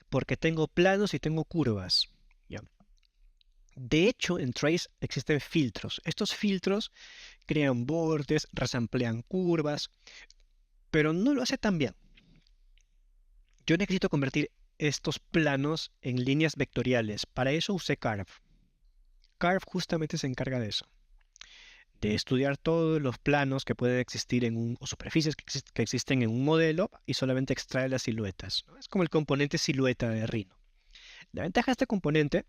porque tengo planos y tengo curvas. ¿Ya? De hecho, en Trace existen filtros. Estos filtros crean bordes, resamplean curvas, pero no lo hace tan bien. Yo necesito convertir estos planos en líneas vectoriales. Para eso usé Carve. Carve justamente se encarga de eso, de estudiar todos los planos que pueden existir o superficies que existen en un modelo y solamente extrae las siluetas, ¿no? Es como el componente silueta de Rhino. La ventaja de este componente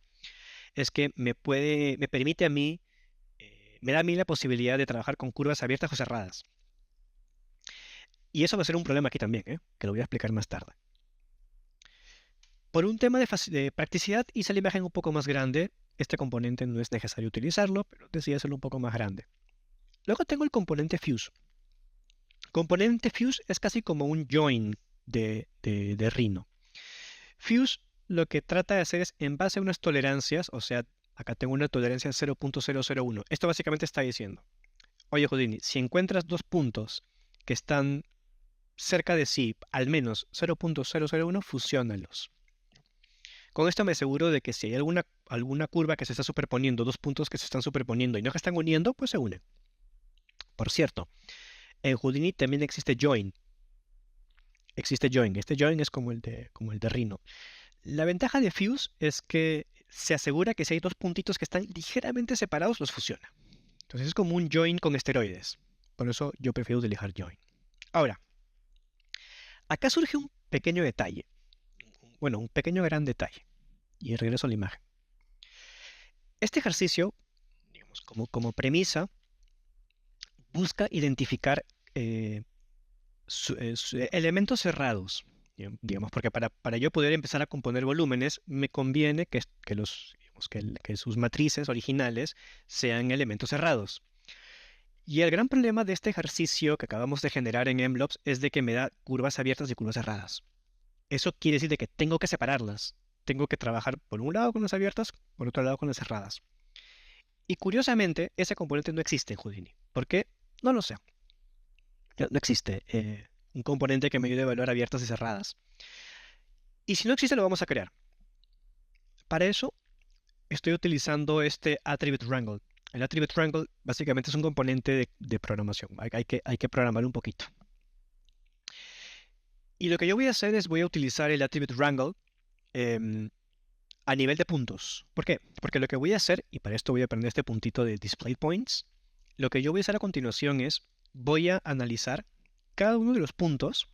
es que me permite a mí, me da a mí la posibilidad de trabajar con curvas abiertas o cerradas. Y eso va a ser un problema aquí también, que lo voy a explicar más tarde. Por un tema de practicidad hice la imagen un poco más grande. Este componente no es necesario utilizarlo, pero decidí hacerlo un poco más grande. Luego tengo el componente Fuse. Componente Fuse es casi como un join de Rhino. Fuse lo que trata de hacer es, en base a unas tolerancias, o sea, acá tengo una tolerancia 0.001. Esto básicamente está diciendo, oye Houdini, si encuentras dos puntos que están cerca de sí, al menos 0.001, fusiónalos. Con esto me aseguro de que si hay alguna curva que se está superponiendo, dos puntos que se están superponiendo y no que están uniendo, pues se unen. Por cierto, en Houdini también existe join. Este join es como el de Rhino. La ventaja de Fuse es que se asegura que si hay dos puntitos que están ligeramente separados, los fusiona. Entonces es como un join con esteroides. Por eso yo prefiero utilizar join. Ahora, acá surge un pequeño detalle. Bueno, un pequeño gran detalle. Y regreso a la imagen. Este ejercicio, digamos, como premisa, busca identificar elementos cerrados. Digamos, porque para yo poder empezar a componer volúmenes, me conviene que sus matrices originales sean elementos cerrados. Y el gran problema de este ejercicio que acabamos de generar en Mblobs es de que me da curvas abiertas y curvas cerradas. Eso quiere decir de que tengo que separarlas. Tengo que trabajar por un lado con las abiertas, por otro lado con las cerradas. Y curiosamente, ese componente no existe en Houdini. ¿Por qué? No lo sé. No existe un componente que me ayude a evaluar abiertas y cerradas. Y si no existe, lo vamos a crear. Para eso, estoy utilizando este Attribute Wrangle. El Attribute Wrangle básicamente es un componente de programación. Hay que programar un poquito. Y lo que yo voy a hacer es voy a utilizar el Attribute Wrangle a nivel de puntos. ¿Por qué? Porque lo que voy a hacer, y para esto voy a aprender este puntito de Display Points, lo que yo voy a hacer a continuación es voy a analizar cada uno de los puntos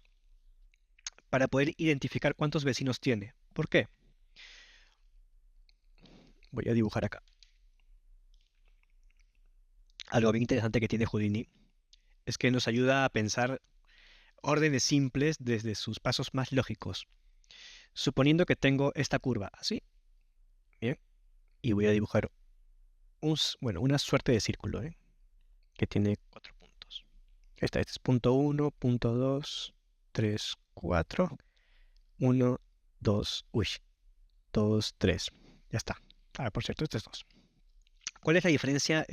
para poder identificar cuántos vecinos tiene. ¿Por qué? Voy a dibujar acá. Algo bien interesante que tiene Houdini es que nos ayuda a pensar órdenes simples desde sus pasos más lógicos. Suponiendo que tengo esta curva así, bien, y voy a dibujar una suerte de círculo, que tiene 4 puntos. Este es punto 1, punto 2, 3, 4, 1, 2, 2, 3. Ya está. Ah, por cierto, este es 2. ¿Cuál es la diferencia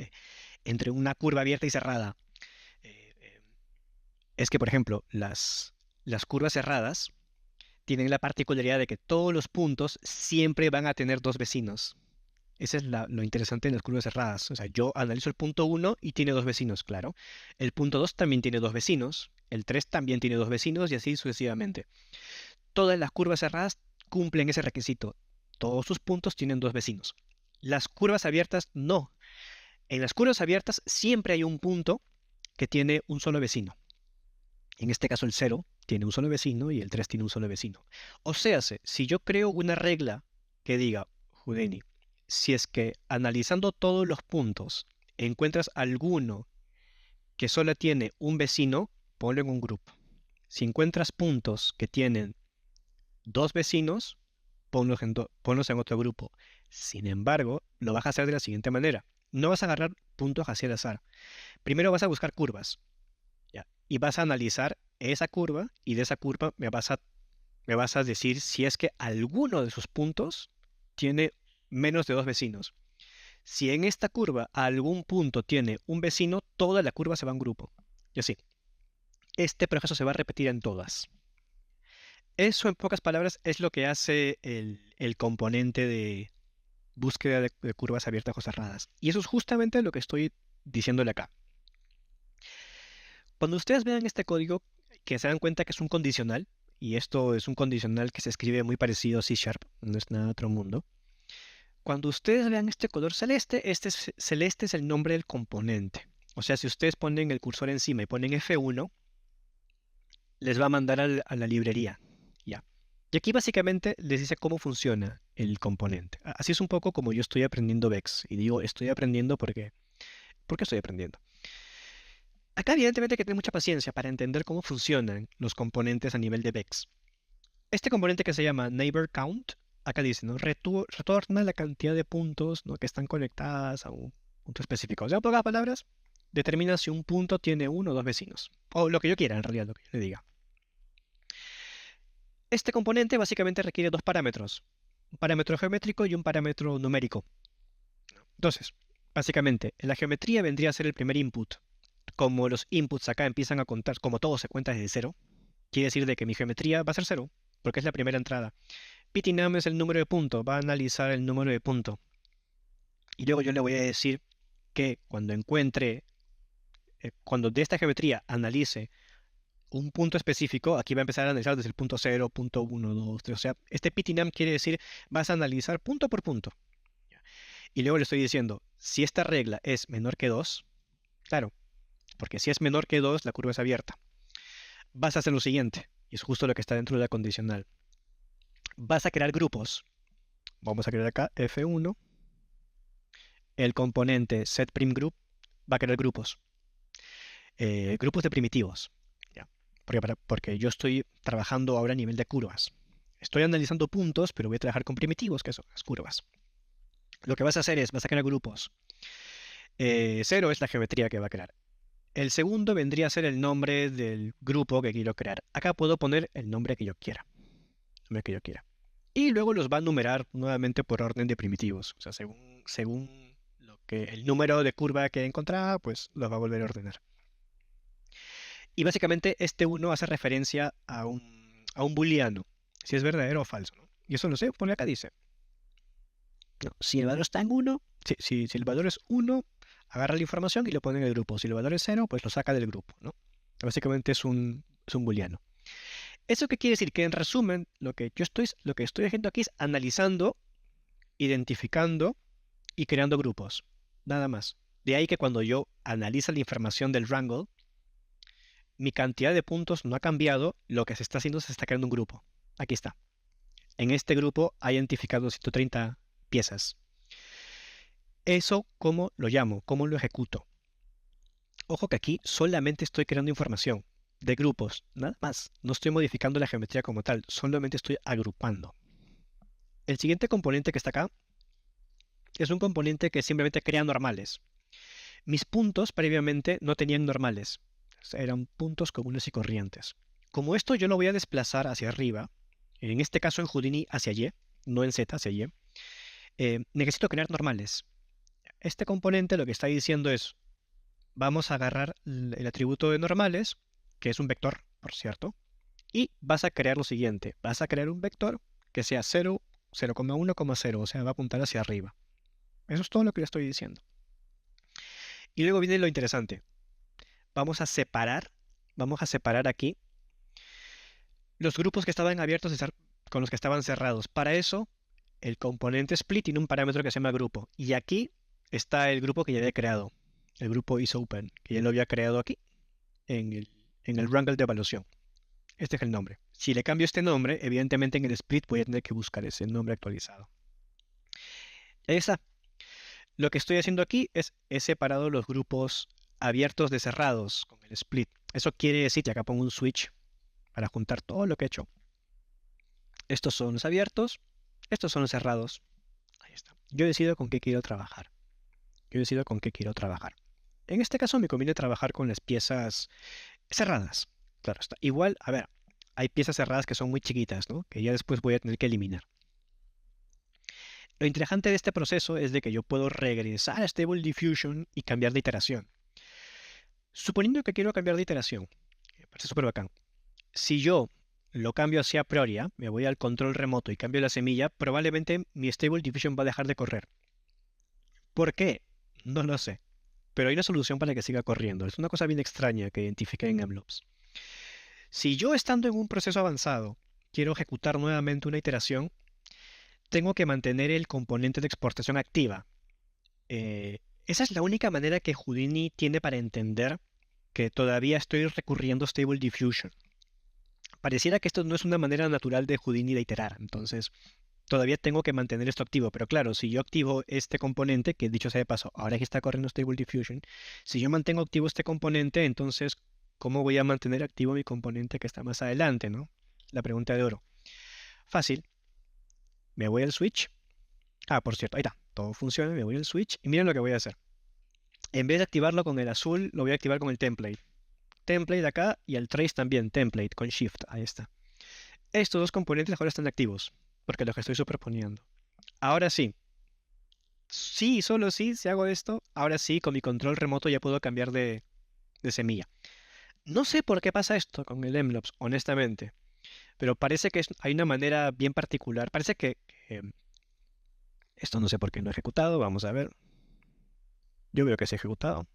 entre una curva abierta y cerrada? Eh, eh, es que, por ejemplo, las curvas cerradas tienen la particularidad de que todos los puntos siempre van a tener dos vecinos. Ese es lo interesante en las curvas cerradas. O sea, yo analizo el punto 1 y tiene dos vecinos, claro. El punto 2 también tiene dos vecinos. El 3 también tiene dos vecinos y así sucesivamente. Todas las curvas cerradas cumplen ese requisito. Todos sus puntos tienen dos vecinos. Las curvas abiertas no. En las curvas abiertas siempre hay un punto que tiene un solo vecino. En este caso el 0 tiene un solo vecino y el 3 tiene un solo vecino. O sea, si yo creo una regla que diga, Houdini, si es que analizando todos los puntos encuentras alguno que solo tiene un vecino, ponlo en un grupo. Si encuentras puntos que tienen dos vecinos, ponlos en otro grupo. Sin embargo, lo vas a hacer de la siguiente manera. No vas a agarrar puntos hacia el azar. Primero vas a buscar curvas, ¿ya? Y vas a analizar esa curva y de esa curva me vas a decir si es que alguno de sus puntos tiene menos de dos vecinos. Si en esta curva algún punto tiene un vecino, toda la curva se va a un grupo. Y así. Este proceso se va a repetir en todas. Eso, en pocas palabras, es lo que hace el componente de búsqueda de curvas abiertas o cerradas. Y eso es justamente lo que estoy diciéndole acá. Cuando ustedes vean este código, que se dan cuenta que es un condicional, y esto es un condicional que se escribe muy parecido a C#, no es nada de otro mundo. Cuando ustedes vean este color celeste, celeste es el nombre del componente. O sea, si ustedes ponen el cursor encima y ponen F1, les va a mandar a la librería. Ya. Y aquí básicamente les dice cómo funciona el componente. Así es un poco como yo estoy aprendiendo VEX. Y digo, estoy aprendiendo porque... ¿Por qué estoy aprendiendo? Acá evidentemente hay que tener mucha paciencia para entender cómo funcionan los componentes a nivel de VEX. Este componente que se llama neighbor count, acá dice, ¿no? Retorna la cantidad de puntos, ¿no?, que están conectadas a un punto específico. O sea, en pocas palabras, determina si un punto tiene uno o dos vecinos. O lo que yo quiera, en realidad, lo que yo le diga. Este componente básicamente requiere dos parámetros. Un parámetro geométrico y un parámetro numérico. Entonces, básicamente, la geometría vendría a ser el primer input. Como los inputs acá empiezan a contar, como todo se cuenta desde cero, quiere decir de que mi geometría va a ser cero, porque es la primera entrada. Ptnum es el número de punto, va a analizar el número de punto. Y luego yo le voy a decir que cuando de esta geometría analice un punto específico, aquí va a empezar a analizar desde el punto 0, punto 1, 2, 3. O sea, este ptnum quiere decir, vas a analizar punto por punto. Y luego le estoy diciendo, si esta regla es menor que 2, claro, porque si es menor que 2, la curva es abierta. Vas a hacer lo siguiente, y es justo lo que está dentro de la condicional. Vas a crear grupos. Vamos a crear acá F1. El componente setPrimGroup va a crear grupos. Grupos de primitivos. ¿Ya? Porque yo estoy trabajando ahora a nivel de curvas. Estoy analizando puntos, pero voy a trabajar con primitivos, que son las curvas. Lo que vas a hacer es, vas a crear grupos. 0 es la geometría que va a crear. El segundo vendría a ser el nombre del grupo que quiero crear. Acá puedo poner el nombre que yo quiera. Y luego los va a numerar nuevamente por orden de primitivos. O sea, según el número de curva que he encontrado, pues los va a volver a ordenar. Y básicamente este 1 hace referencia a un booleano, si es verdadero o falso, ¿no? Y eso lo sé, pone acá, dice. No, si el valor está en 1, si el valor es 1, agarra la información y lo pone en el grupo. Si el valor es 0, pues lo saca del grupo, ¿no? Básicamente es un booleano. ¿Eso qué quiere decir? Que en resumen, lo que estoy haciendo aquí es analizando, identificando y creando grupos. Nada más. De ahí que cuando yo analizo la información del Wrangle, mi cantidad de puntos no ha cambiado, lo que se está haciendo es se está creando un grupo. Aquí está. En este grupo hay identificado 130 piezas. ¿Eso cómo lo llamo? ¿Cómo lo ejecuto? Ojo que aquí solamente estoy creando información de grupos, nada más. No estoy modificando la geometría como tal, solamente estoy agrupando. El siguiente componente que está acá es un componente que simplemente crea normales. Mis puntos previamente no tenían normales, eran puntos comunes y corrientes. Como esto yo lo voy a desplazar hacia arriba, en este caso en Houdini hacia Y, no en Z, hacia Y, necesito crear normales. Este componente lo que está diciendo es, vamos a agarrar el atributo de normales, que es un vector, por cierto, y vas a crear lo siguiente. Vas a crear un vector que sea 0, 0,1, 0, o sea, va a apuntar hacia arriba. Eso es todo lo que le estoy diciendo. Y luego viene lo interesante. Vamos a separar aquí los grupos que estaban abiertos con los que estaban cerrados. Para eso, el componente split tiene un parámetro que se llama grupo. Y aquí está el grupo que ya había creado. El grupo isOpen, que ya lo había creado aquí, en el Wrangle de evaluación. Este es el nombre. Si le cambio este nombre, evidentemente en el split voy a tener que buscar ese nombre actualizado. Ahí está. Lo que estoy haciendo aquí es he separado los grupos abiertos de cerrados con el split. Eso quiere decir que acá pongo un switch para juntar todo lo que he hecho. Estos son los abiertos, estos son los cerrados. Ahí está. Yo decido con qué quiero trabajar. En este caso me conviene trabajar con las piezas cerradas. Claro está. Igual, a ver, hay piezas cerradas que son muy chiquitas, ¿no? Que ya después voy a tener que eliminar. Lo interesante de este proceso es de que yo puedo regresar a Stable Diffusion y cambiar de iteración. Suponiendo que quiero cambiar de iteración, me parece súper bacán. Si yo lo cambio hacia Prioria, me voy al control remoto y cambio la semilla, probablemente mi Stable Diffusion va a dejar de correr. ¿Por qué? No lo sé. Pero hay una solución para que siga corriendo. Es una cosa bien extraña que identifiqué en MLOps. Si yo estando en un proceso avanzado quiero ejecutar nuevamente una iteración, tengo que mantener el componente de exportación activa. Esa es la única manera que Houdini tiene para entender que todavía estoy recurriendo a Stable Diffusion. Pareciera que esto no es una manera natural de Houdini de iterar, entonces todavía tengo que mantener esto activo, pero claro, si yo activo este componente, que dicho sea de paso, ahora que está corriendo Stable Diffusion, si yo mantengo activo este componente, entonces, ¿cómo voy a mantener activo mi componente que está más adelante, no? La pregunta de oro. Fácil. Me voy al switch. Ah, por cierto, ahí está. Todo funciona, me voy al switch y miren lo que voy a hacer. En vez de activarlo con el azul, lo voy a activar con el template. Template acá y el trace también, template, con shift, ahí está. Estos dos componentes ahora están activos, porque los que estoy superponiendo. Ahora sí, solo sí, si hago esto, ahora sí, con mi control remoto ya puedo cambiar de semilla. No sé por qué pasa esto con el MLOps, honestamente, pero parece que hay una manera bien particular. Parece que esto no sé por qué no he ejecutado, vamos a ver. Yo veo que se ha ejecutado.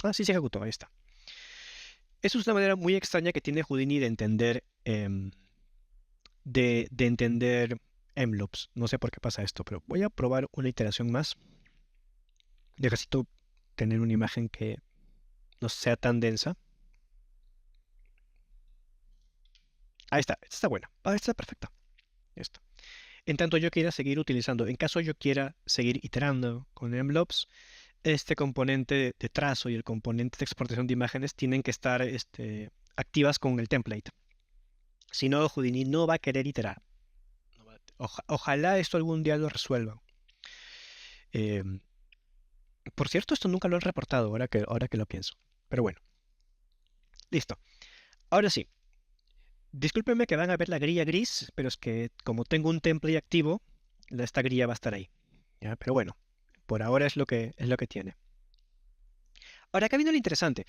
Ah, sí se ejecutó, ahí está. Eso es una manera muy extraña que tiene Houdini de entender envelopes. No sé por qué pasa esto, pero voy a probar una iteración más. Necesito tener una imagen que no sea tan densa. Ahí está, esta está buena. Ah, esta está perfecta. Esto. En tanto yo quiera seguir utilizando, en caso yo quiera seguir iterando con envelopes, este componente de trazo y el componente de exportación de imágenes tienen que estar activas con el template. Si no, Houdini no va a querer iterar. Ojalá esto algún día lo resuelvan. Eh, por cierto, esto nunca lo han reportado ahora que lo pienso. Pero bueno, listo. Ahora sí, discúlpenme que van a ver la grilla gris, pero es que como tengo un template activo, esta grilla va a estar ahí. ¿Ya? Pero bueno, por ahora es lo que tiene. Ahora acá viene lo interesante.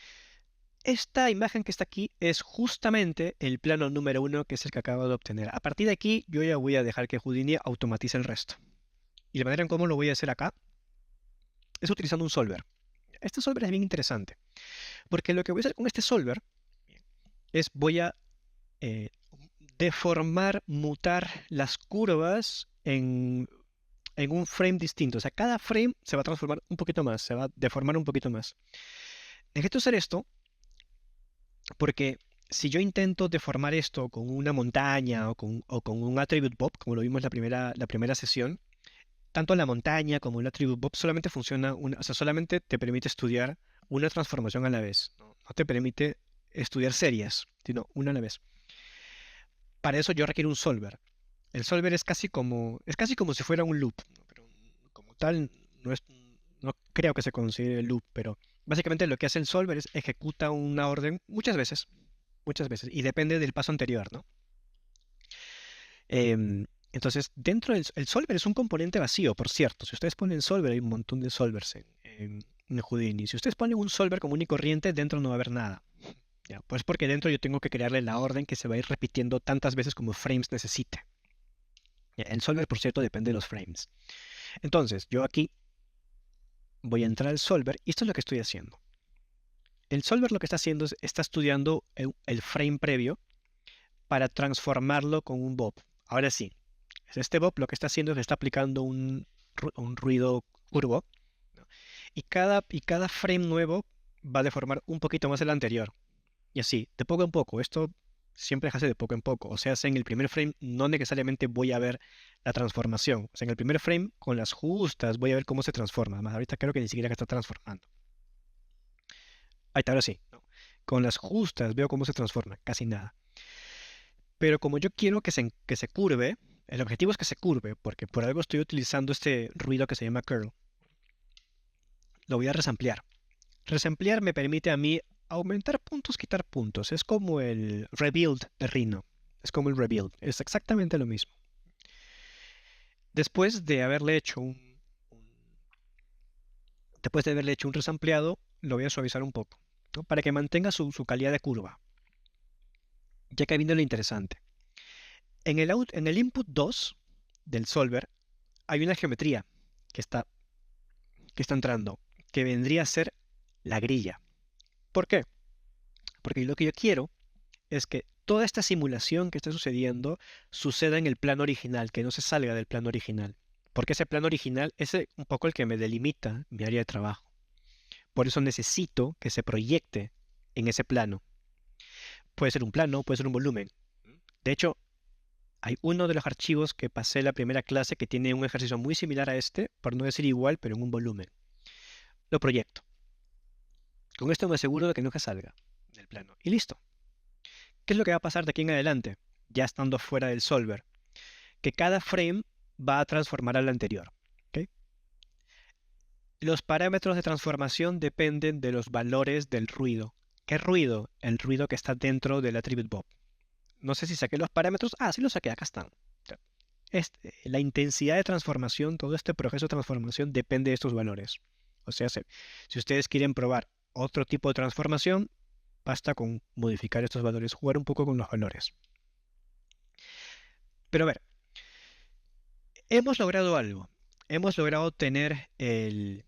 Esta imagen que está aquí es justamente el plano número 1, que es el que acabo de obtener. A partir de aquí, yo ya voy a dejar que Houdini automatice el resto. Y la manera en cómo lo voy a hacer acá es utilizando un solver. Este solver es bien interesante, porque lo que voy a hacer con este solver es voy a eh, deformar, mutar las curvas en un frame distinto. O sea, cada frame se va a transformar un poquito más, se va a deformar un poquito más. Necesito hacer esto porque si yo intento deformar esto con una montaña o con un attribute bob, como lo vimos la primera sesión, tanto la montaña como el attribute bob solamente funciona o sea, solamente te permite estudiar una transformación a la vez. No te permite estudiar series, sino una a la vez. Para eso yo requiero un solver. El solver es casi como si fuera un loop, ¿no? Pero como tal no es, no creo que se considere loop, pero básicamente lo que hace el solver es ejecuta una orden muchas veces, y depende del paso anterior, ¿no? Entonces, dentro del el solver es un componente vacío, por cierto. Si ustedes ponen solver, hay un montón de solvers en Houdini. Si ustedes ponen un solver común y corriente, dentro no va a haber nada. ¿Ya? Pues porque dentro yo tengo que crearle la orden que se va a ir repitiendo tantas veces como frames necesite. ¿Ya? El solver, por cierto, depende de los frames. Entonces, yo aquí voy a entrar al solver y esto es lo que estoy haciendo. El solver lo que está haciendo es está estudiando el frame previo para transformarlo con un bob. Ahora sí, este bob lo que está haciendo es que está aplicando un ruido curvo, ¿no? Y cada frame nuevo va a deformar un poquito más el anterior. Y así, de poco en poco. Esto siempre se hace de poco en poco. O sea, en el primer frame no necesariamente voy a ver la transformación. O sea, en el primer frame, con las justas, voy a ver cómo se transforma. Además, ahorita creo que ni siquiera que está transformando. Ahí está, ahora sí, ¿no? Con las justas veo cómo se transforma. Casi nada. Pero como yo quiero que se curve, el objetivo es que se curve, porque por algo estoy utilizando este ruido que se llama curl. Lo voy a resamplear. Resamplear me permite a mí aumentar puntos, quitar puntos. Es como el rebuild de Rhino. Es como el rebuild. Es exactamente lo mismo. Después de haberle hecho después de haberle hecho un resampleado, lo voy a suavizar un poco, ¿no? Para que mantenga su calidad de curva. Ya que viene lo interesante. En el input 2 del solver hay una geometría que que está entrando, que vendría a ser la grilla. ¿Por qué? Porque lo que yo quiero es que toda esta simulación que está sucediendo suceda en el plano original, que no se salga del plano original. Porque ese plano original es un poco el que me delimita mi área de trabajo. Por eso necesito que se proyecte en ese plano. Puede ser un plano, puede ser un volumen. De hecho, hay uno de los archivos que pasé la primera clase que tiene un ejercicio muy similar a este, por no decir igual, pero en un volumen. Lo proyecto. Con esto me aseguro de que nunca salga del plano. Y listo. ¿Qué es lo que va a pasar de aquí en adelante? Ya estando fuera del solver. Que cada frame va a transformar al anterior. ¿Ok? Los parámetros de transformación dependen de los valores del ruido. ¿Qué ruido? El ruido que está dentro del attribute bob. No sé si saqué los parámetros. Ah, sí los saqué, acá están. La intensidad de transformación, todo este proceso de transformación depende de estos valores. O sea, si ustedes quieren probar otro tipo de transformación, basta con modificar estos valores, jugar un poco con los valores. Pero a ver, hemos logrado algo. Hemos logrado tener el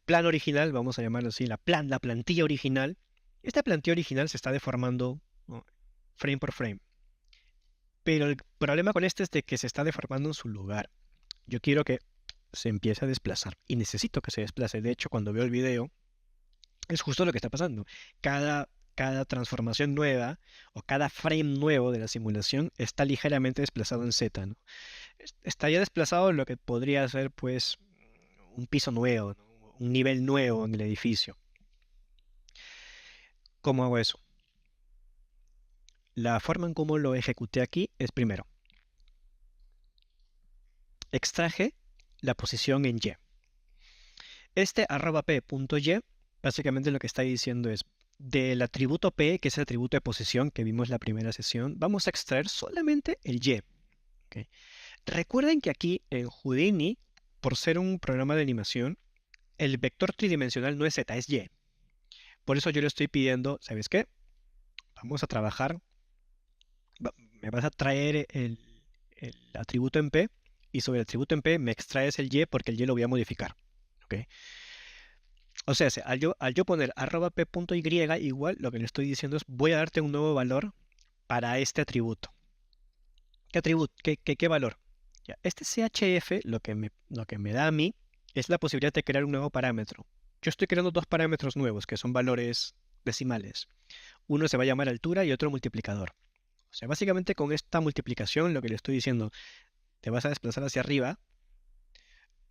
plan original, vamos a llamarlo así, la plantilla original, Esta plantilla original se está deformando, ¿no?, frame por frame. Pero el problema con este es de que se está deformando en su lugar. Yo quiero que se empiece a desplazar y necesito que se desplace. De hecho, cuando veo el video, es justo lo que está pasando. Cada transformación nueva o cada frame nuevo de la simulación está ligeramente desplazado en Z, ¿no? Está ya desplazado en lo que podría ser, pues, un piso nuevo, ¿no?, un nivel nuevo en el edificio. ¿Cómo hago eso? La forma en cómo lo ejecuté aquí es, primero, extraje la posición en Y. Este @p.y básicamente lo que está diciendo es, del atributo P, que es el atributo de posición que vimos en la primera sesión, vamos a extraer solamente el Y. ¿Okay? Recuerden que aquí en Houdini, por ser un programa de animación, el vector tridimensional no es Z, es Y. Por eso yo le estoy pidiendo, ¿sabes qué? Vamos a trabajar, me vas a traer el atributo en P, y sobre el atributo en P me extraes el Y porque el Y lo voy a modificar. ¿Okay? O sea, al yo poner @p.y igual, lo que le estoy diciendo es, voy a darte un nuevo valor para este atributo. ¿Qué atributo? ¿Qué valor? Ya, este CHF lo que me da a mí es la posibilidad de crear un nuevo parámetro. Yo estoy creando dos parámetros nuevos que son valores decimales. Uno se va a llamar altura y otro multiplicador. O sea, básicamente con esta multiplicación lo que le estoy diciendo, te vas a desplazar hacia arriba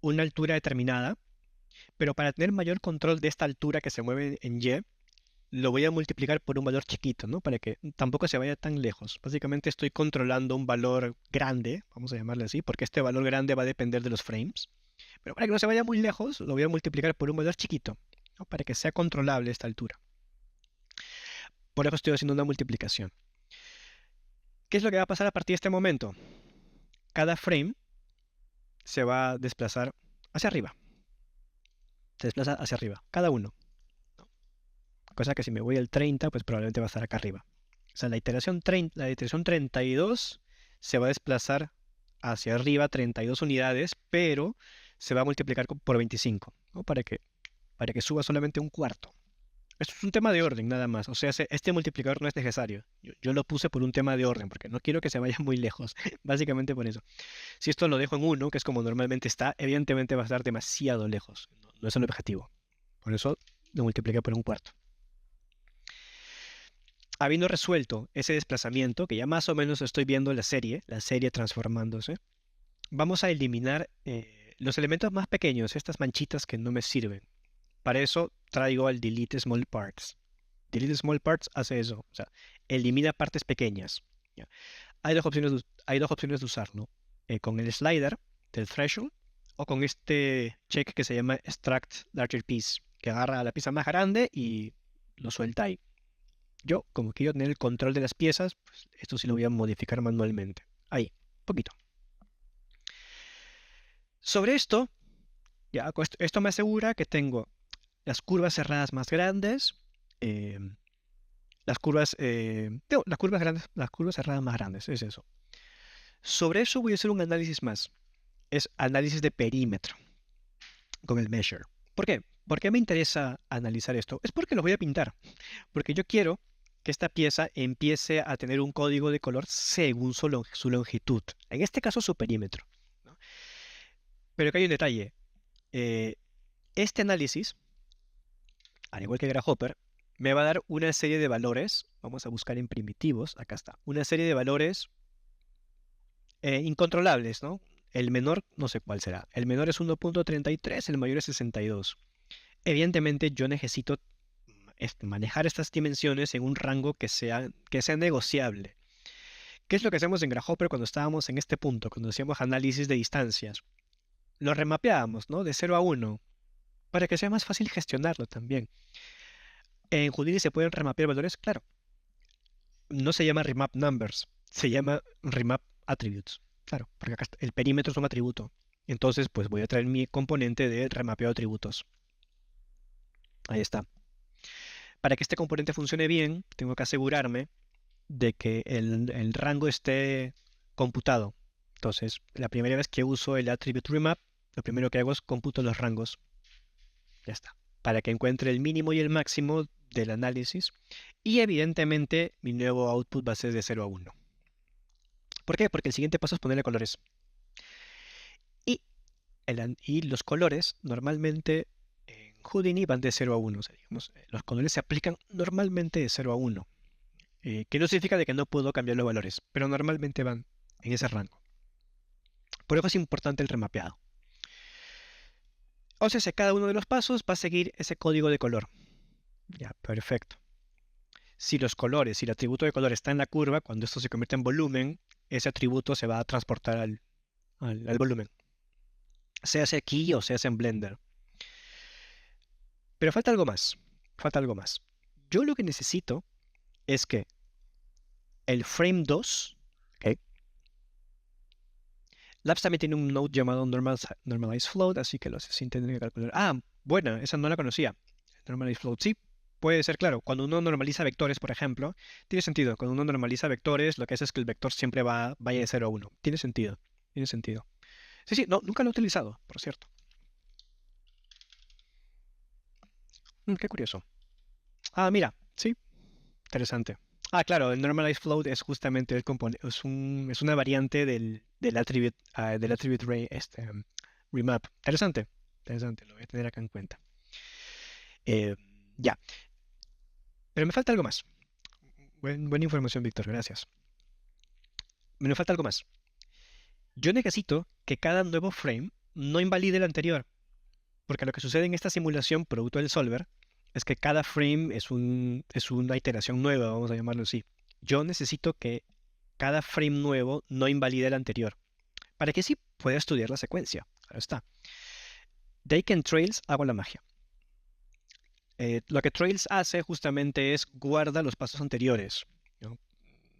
una altura determinada, pero para tener mayor control de esta altura que se mueve en Y, lo voy a multiplicar por un valor chiquito, ¿no? Para que tampoco se vaya tan lejos. Básicamente estoy controlando un valor grande, vamos a llamarle así, porque este valor grande va a depender de los frames. Pero para que no se vaya muy lejos, lo voy a multiplicar por un valor chiquito, ¿no?, para que sea controlable esta altura. Por eso estoy haciendo una multiplicación. ¿Qué es lo que va a pasar a partir de este momento? Cada frame se va a desplazar hacia arriba. Se desplaza hacia arriba, cada uno. Cosa que si me voy al 30, pues probablemente va a estar acá arriba. O sea, la iteración 32 se va a desplazar hacia arriba 32 unidades, pero se va a multiplicar por 25, ¿no?, para que suba solamente un cuarto. Esto es un tema de orden nada más. O sea, este multiplicador no es necesario. Yo lo puse por un tema de orden, porque no quiero que se vaya muy lejos. Básicamente por eso. Si esto lo dejo en 1, que es como normalmente está, evidentemente va a estar demasiado lejos. No es el objetivo. Por eso lo multipliqué por un cuarto. Habiendo resuelto ese desplazamiento, que ya más o menos estoy viendo la serie transformándose, vamos a eliminar los elementos más pequeños, estas manchitas que no me sirven. Para eso traigo al Delete Small Parts. Delete Small Parts hace eso, o sea, elimina partes pequeñas. ¿Ya? Hay dos opciones de usarlo, con el slider del threshold o con este check que se llama Extract Larger Piece, que agarra la pieza más grande y lo suelta ahí. Yo, como quiero tener el control de las piezas, pues esto sí lo voy a modificar manualmente. Ahí, poquito. Sobre esto, ya, esto me asegura que tengo las curvas cerradas más grandes, las curvas cerradas más grandes, es eso. Sobre eso voy a hacer un análisis más. Es análisis de perímetro con el measure. ¿Por qué? ¿Por qué me interesa analizar esto? Es porque lo voy a pintar. Porque yo quiero que esta pieza empiece a tener un código de color según su longitud. En este caso, su perímetro, ¿no? Pero que hay un detalle. Este análisis, al igual que Grasshopper, me va a dar una serie de valores. Vamos a buscar en primitivos. Acá está. Una serie de valores incontrolables, ¿no? El menor, no sé cuál será. El menor es 1.33, el mayor es 62. Evidentemente, yo necesito manejar estas dimensiones en un rango que sea negociable. ¿Qué es lo que hacemos en Grasshopper cuando estábamos en este punto, cuando hacíamos análisis de distancias? Lo remapeábamos, ¿no?, de 0 a 1, para que sea más fácil gestionarlo también. En Houdini se pueden remapear valores, claro. No se llama remap numbers, se llama remap attributes. Claro, porque acá el perímetro es un atributo. Entonces, pues voy a traer mi componente de remapeo de atributos. Ahí está. Para que este componente funcione bien, tengo que asegurarme de que el rango esté computado. Entonces, la primera vez que uso el attribute remap, lo primero que hago es computo los rangos. Ya está. Para que encuentre el mínimo y el máximo del análisis. Y evidentemente mi nuevo output va a ser de 0 a 1. ¿Por qué? Porque el siguiente paso es ponerle colores. Y los colores normalmente en Houdini van de 0 a 1. O sea, digamos, los colores se aplican normalmente de 0 a 1. Que no significa de que no puedo cambiar los valores, pero normalmente van en ese rango. Por eso es importante el remapeado. O sea, cada uno de los pasos va a seguir ese código de color. Ya, perfecto. Si los colores, si el atributo de color está en la curva, cuando esto se convierte en volumen, ese atributo se va a transportar al volumen. Sea aquí o sea en Blender. Pero falta algo más. Falta algo más. Yo lo que necesito es que el frame 2, ¿ok? Labs también tiene un node llamado Normalize Float, así que lo hace sin tener que calcular. Ah, buena, esa no la conocía. Normalize Float, sí, puede ser claro. Cuando uno normaliza vectores, por ejemplo, tiene sentido. Cuando uno normaliza vectores, lo que hace es que el vector siempre vaya de 0 a 1. Tiene sentido, tiene sentido. Sí, sí, no, nunca lo he utilizado, por cierto. Qué curioso. Ah, mira, sí, interesante. Ah, claro, el Normalized Float es justamente el componente, es una variante del attribute remap. Interesante, interesante, lo voy a tener acá en cuenta. Ya, pero me falta algo más. Buena información, Víctor, gracias. Me falta algo más. Yo necesito que cada nuevo frame no invalide el anterior, porque lo que sucede en esta simulación, producto del solver, es que cada frame es una iteración nueva, vamos a llamarlo así. Yo necesito que cada frame nuevo no invalide el anterior, para que sí pueda estudiar la secuencia. Ahí está. De ahí que en Trails hago la magia. Lo que Trails hace justamente es guarda los pasos anteriores, ¿no?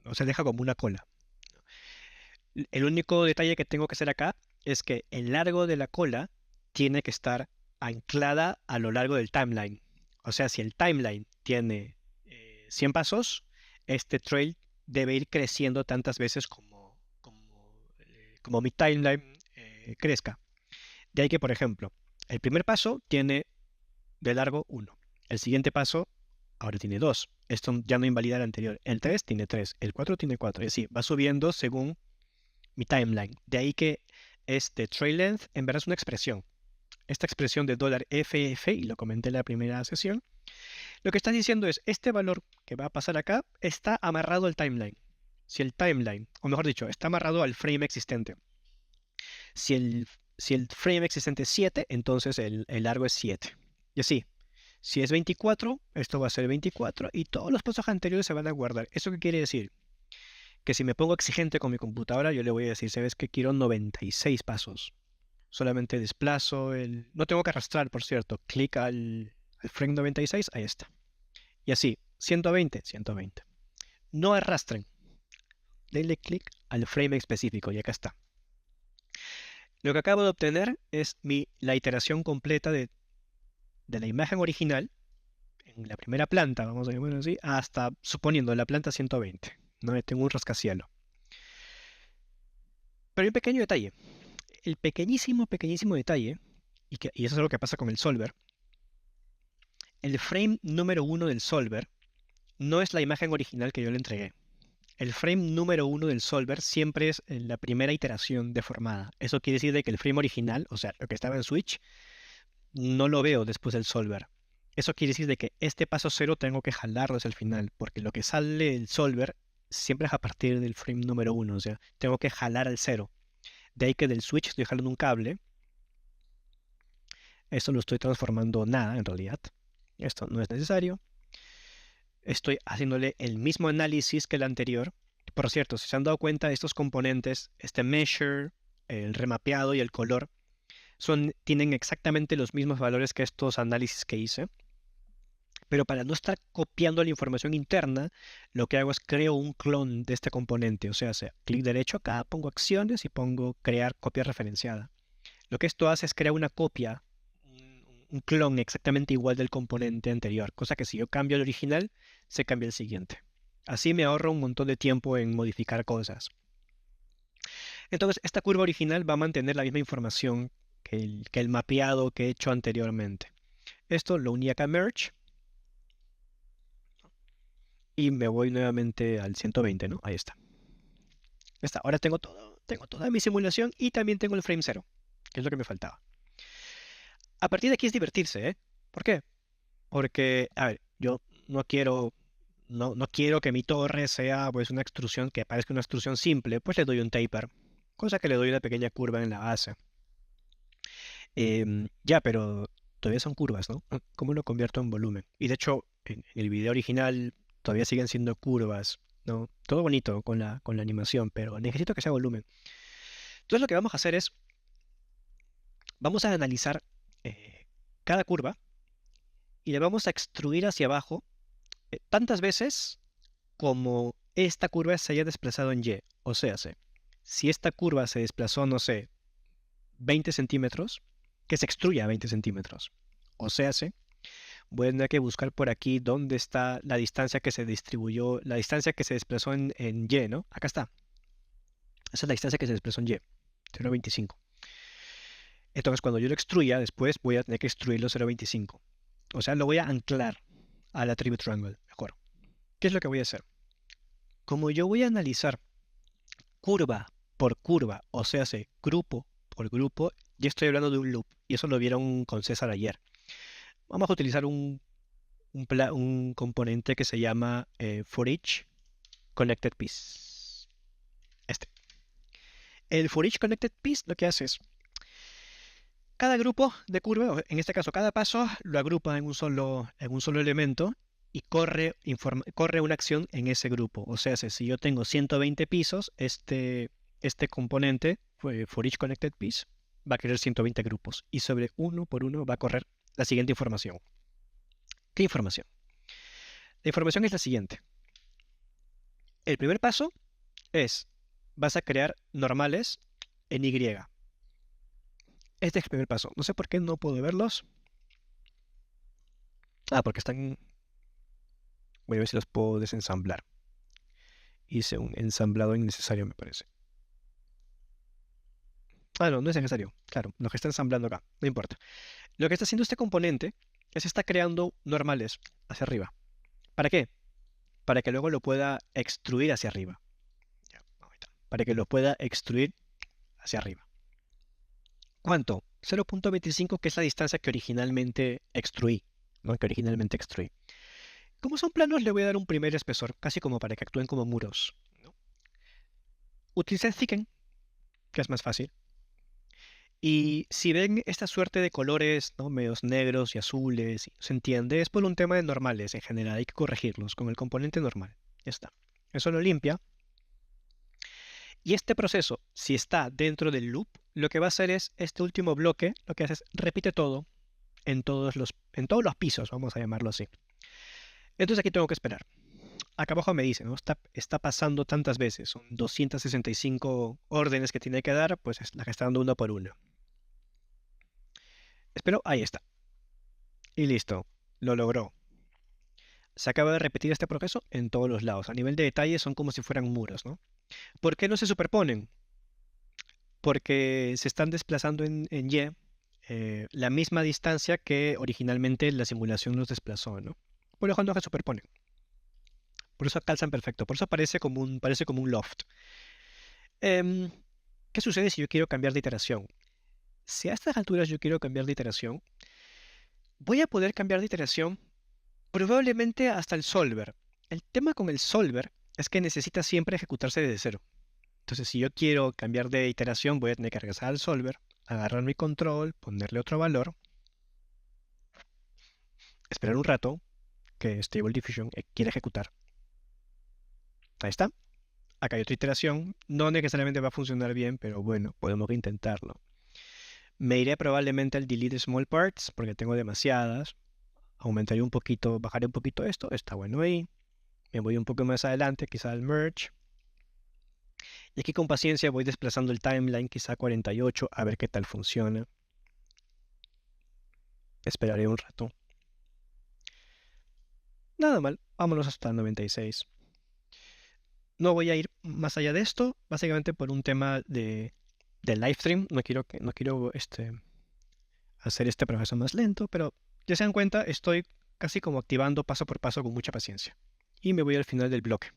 O sea, deja como una cola. El único detalle que tengo que hacer acá es que el largo de la cola tiene que estar anclada a lo largo del timeline. O sea, si el timeline tiene 100 pasos, este trail debe ir creciendo tantas veces como mi timeline crezca. De ahí que, por ejemplo, el primer paso tiene de largo 1. El siguiente paso ahora tiene 2. Esto ya no invalida el anterior. El 3 tiene 3. El 4 tiene 4. Y así, va subiendo según mi timeline. De ahí que este trail length en verdad es una expresión. Esta expresión de $FF, y lo comenté en la primera sesión, lo que está diciendo es, este valor que va a pasar acá está amarrado al timeline. Si el timeline, o mejor dicho, está amarrado al frame existente. Si el frame existente es 7, entonces el largo es 7. Y así, si es 24, esto va a ser 24 y todos los pasos anteriores se van a guardar. ¿Eso qué quiere decir? Que si me pongo exigente con mi computadora, yo le voy a decir, ¿sabes qué? Quiero 96 pasos. Solamente desplazo No tengo que arrastrar, por cierto. Clic al frame 96, ahí está. Y así, 120, 120. No arrastren. Denle clic al frame específico y acá está. Lo que acabo de obtener es la iteración completa de la imagen original en la primera planta, vamos a llamarlo así, hasta, suponiendo, la planta 120. ¿No? Tengo un rascacielos. Pero hay un pequeño detalle. El pequeñísimo, pequeñísimo detalle, y eso es lo que pasa con el solver, el frame número 1 del solver no es la imagen original que yo le entregué. El frame número 1 del solver siempre es la primera iteración deformada. Eso quiere decir de que el frame original, o sea, lo que estaba en Switch, no lo veo después del solver. Eso quiere decir de que este paso 0 tengo que jalarlo hacia el final, porque lo que sale del solver siempre es a partir del frame número 1, o sea, tengo que jalar al 0. De ahí que del Switch estoy jalando un cable. Esto lo estoy transformando nada en realidad. Esto no es necesario. Estoy haciéndole el mismo análisis que el anterior. Por cierto, si se han dado cuenta, estos componentes, este measure, el remapeado y el color, tienen exactamente los mismos valores que estos análisis que hice. Pero para no estar copiando la información interna, lo que hago es creo un clon de este componente. O sea, clic derecho acá, pongo acciones y pongo crear copia referenciada. Lo que esto hace es crear una copia, un clon exactamente igual del componente anterior. Cosa que si yo cambio el original, se cambia el siguiente. Así me ahorro un montón de tiempo en modificar cosas. Entonces, esta curva original va a mantener la misma información que el mapeado que he hecho anteriormente. Esto lo uní acá a Merge. y me voy nuevamente al 120, ¿no? Ahí está. Ya está. Ahora tengo toda mi simulación y también tengo el frame cero, que es lo que me faltaba. A partir de aquí es divertirse, ¿eh? ¿Por qué? Porque, a ver, yo no quiero, no quiero que mi torre sea pues una extrusión que parezca una extrusión simple, pues le doy un taper, cosa que le doy una pequeña curva en la base. Ya, pero todavía son curvas, ¿no? ¿Cómo lo convierto en volumen? Y de hecho, en el video original todavía siguen siendo curvas, ¿no? Todo bonito con la animación, pero necesito que sea volumen. Entonces lo que vamos a hacer es, vamos a analizar cada curva y le vamos a extruir hacia abajo tantas veces como esta curva se haya desplazado en Y. O sea, si esta curva se desplazó, no sé, 20 centímetros, que se extruya a 20 centímetros. O sea, voy a tener que buscar por aquí dónde está la distancia que se distribuyó, la distancia que se desplazó en Y, ¿no? Acá está. Esa es la distancia que se desplazó en Y, 0,25. Entonces, cuando yo lo extruya, después voy a tener que extruirlo 0,25. O sea, lo voy a anclar al attribute triangle, mejor. ¿Qué es lo que voy a hacer? Como yo voy a analizar curva por curva, o sea, grupo por grupo, ya estoy hablando de un loop, y eso lo vieron con César ayer. Vamos a utilizar un componente que se llama for each connected piece. Este. El for each connected piece lo que hace es, cada grupo de curva, o en este caso cada paso, lo agrupa en un solo elemento y corre una acción en ese grupo. O sea, si yo tengo 120 pisos, este componente, for each connected piece, va a querer 120 grupos. Y sobre uno por uno va a correr la siguiente información. ¿Qué información? La información es la siguiente. El primer paso es, vas a crear normales en Y. Este es el primer paso. No sé por qué no puedo verlos. Ah, porque están... Voy a ver si los puedo desensamblar. Hice un ensamblado innecesario, me parece. Ah, no, no es necesario. Claro, lo que está ensamblando acá. No importa. Lo que está haciendo este componente es está creando normales hacia arriba. ¿Para qué? Para que luego lo pueda extruir hacia arriba. Ya, ahí está. Para que lo pueda extruir hacia arriba. ¿Cuánto? 0,25, que es la distancia que originalmente extruí. ¿No? Que originalmente extruí. Como son planos, le voy a dar un primer espesor, casi como para que actúen como muros, ¿no? Utilicé Thicken, que es más fácil. Y si ven esta suerte de colores, ¿no? Medios negros y azules, se entiende, es por un tema de normales en general, hay que corregirlos con el componente normal. Ya está. Eso lo limpia. Y este proceso, si está dentro del loop, lo que va a hacer es, este último bloque, lo que hace es repite todo en todos los pisos, vamos a llamarlo así. Entonces aquí tengo que esperar. Acá abajo me dice, ¿no? Está pasando tantas veces, son 265 órdenes que tiene que dar, pues es la que está dando uno por uno. Espero, ahí está. Y listo, lo logró. Se acaba de repetir este proceso en todos los lados. A nivel de detalle son como si fueran muros, ¿no? ¿Por qué no se superponen? Porque se están desplazando en Y la misma distancia que originalmente la simulación los desplazó, ¿no? Por lo tanto no se superponen. Por eso calzan perfecto. Por eso parece como un loft. ¿Qué sucede si yo quiero cambiar de iteración? Si a estas alturas yo quiero cambiar de iteración, voy a poder cambiar de iteración probablemente hasta el solver. El tema con el solver es que necesita siempre ejecutarse desde cero. Entonces, si yo quiero cambiar de iteración, voy a tener que regresar al solver, agarrar mi control, ponerle otro valor, esperar un rato que Stable Diffusion quiera ejecutar. Ahí está. Acá hay otra iteración. No necesariamente va a funcionar bien, pero bueno, podemos intentarlo. Me iré probablemente al delete small parts porque tengo demasiadas. Aumentaría un poquito, bajaré un poquito esto. Está bueno ahí. Me voy un poco más adelante, quizá al merge. Y aquí con paciencia voy desplazando el timeline, quizá 48, a ver qué tal funciona. Esperaré un rato. Nada mal, vámonos hasta el 96. No voy a ir más allá de esto, básicamente por un tema de live stream. No quiero hacer este proceso más lento, pero ya se dan cuenta, estoy casi como activando paso por paso con mucha paciencia. y me voy al final del bloque.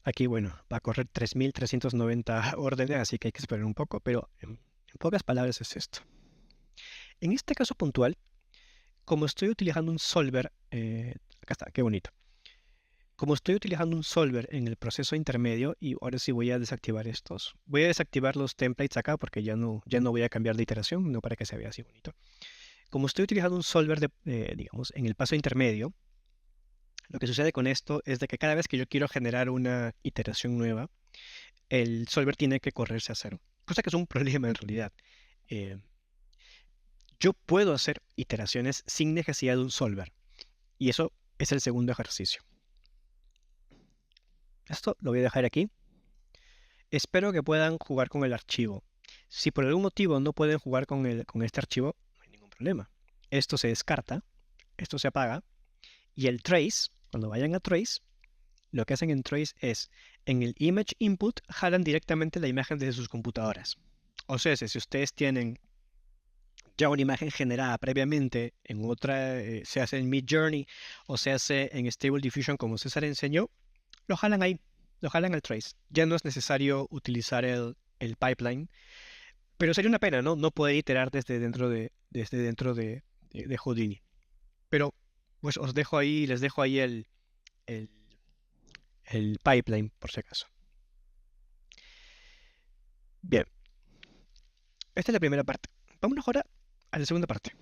Aquí, bueno, va a correr 3390 órdenes, así que hay que esperar un poco, pero en pocas palabras es esto. En este caso puntual, como estoy utilizando un solver, acá está, qué bonito. Como estoy utilizando un solver en el proceso intermedio, y ahora sí voy a desactivar estos. Voy a desactivar los templates acá porque ya no voy a cambiar de iteración, no para que se vea así bonito. Como estoy utilizando un solver, digamos, en el paso intermedio, lo que sucede con esto es de que cada vez que yo quiero generar una iteración nueva, el solver tiene que correrse a cero. Cosa que es un problema en realidad. Eh, yo puedo hacer iteraciones sin necesidad de un solver. Y eso es el segundo ejercicio. Esto lo voy a dejar aquí. Espero que puedan jugar con el archivo. Si por algún motivo no pueden jugar con este archivo, no hay ningún problema. Esto se descarta, esto se apaga, y el trace, cuando vayan a trace, lo que hacen en trace es, en el image input, jalan directamente la imagen desde sus computadoras. O sea, si ustedes tienen ya una imagen generada previamente en otra, se hace en Midjourney o se hace en Stable Diffusion como César enseñó, lo jalan ahí, lo jalan al trace. Ya no es necesario utilizar el pipeline, pero sería una pena, ¿no? No poder iterar desde dentro de Houdini. Pero pues os dejo ahí, les dejo ahí el, el pipeline por si acaso. Bien, esta es la primera parte. Vámonos ahora a la segunda parte.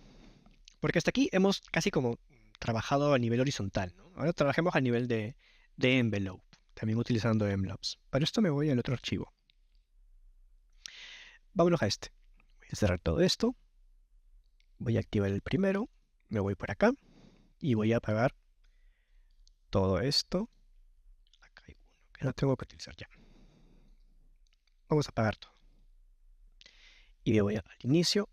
Porque hasta aquí hemos casi como trabajado a nivel horizontal, ¿no? Ahora trabajemos a nivel de envelope, también utilizando envelopes. Para esto me voy al otro archivo. Vámonos a este. Voy a cerrar todo esto. Voy a activar el primero. Me voy por acá. Y voy a apagar todo esto. Acá hay uno que no tengo que utilizar ya. Vamos a apagar todo. Y me voy al inicio.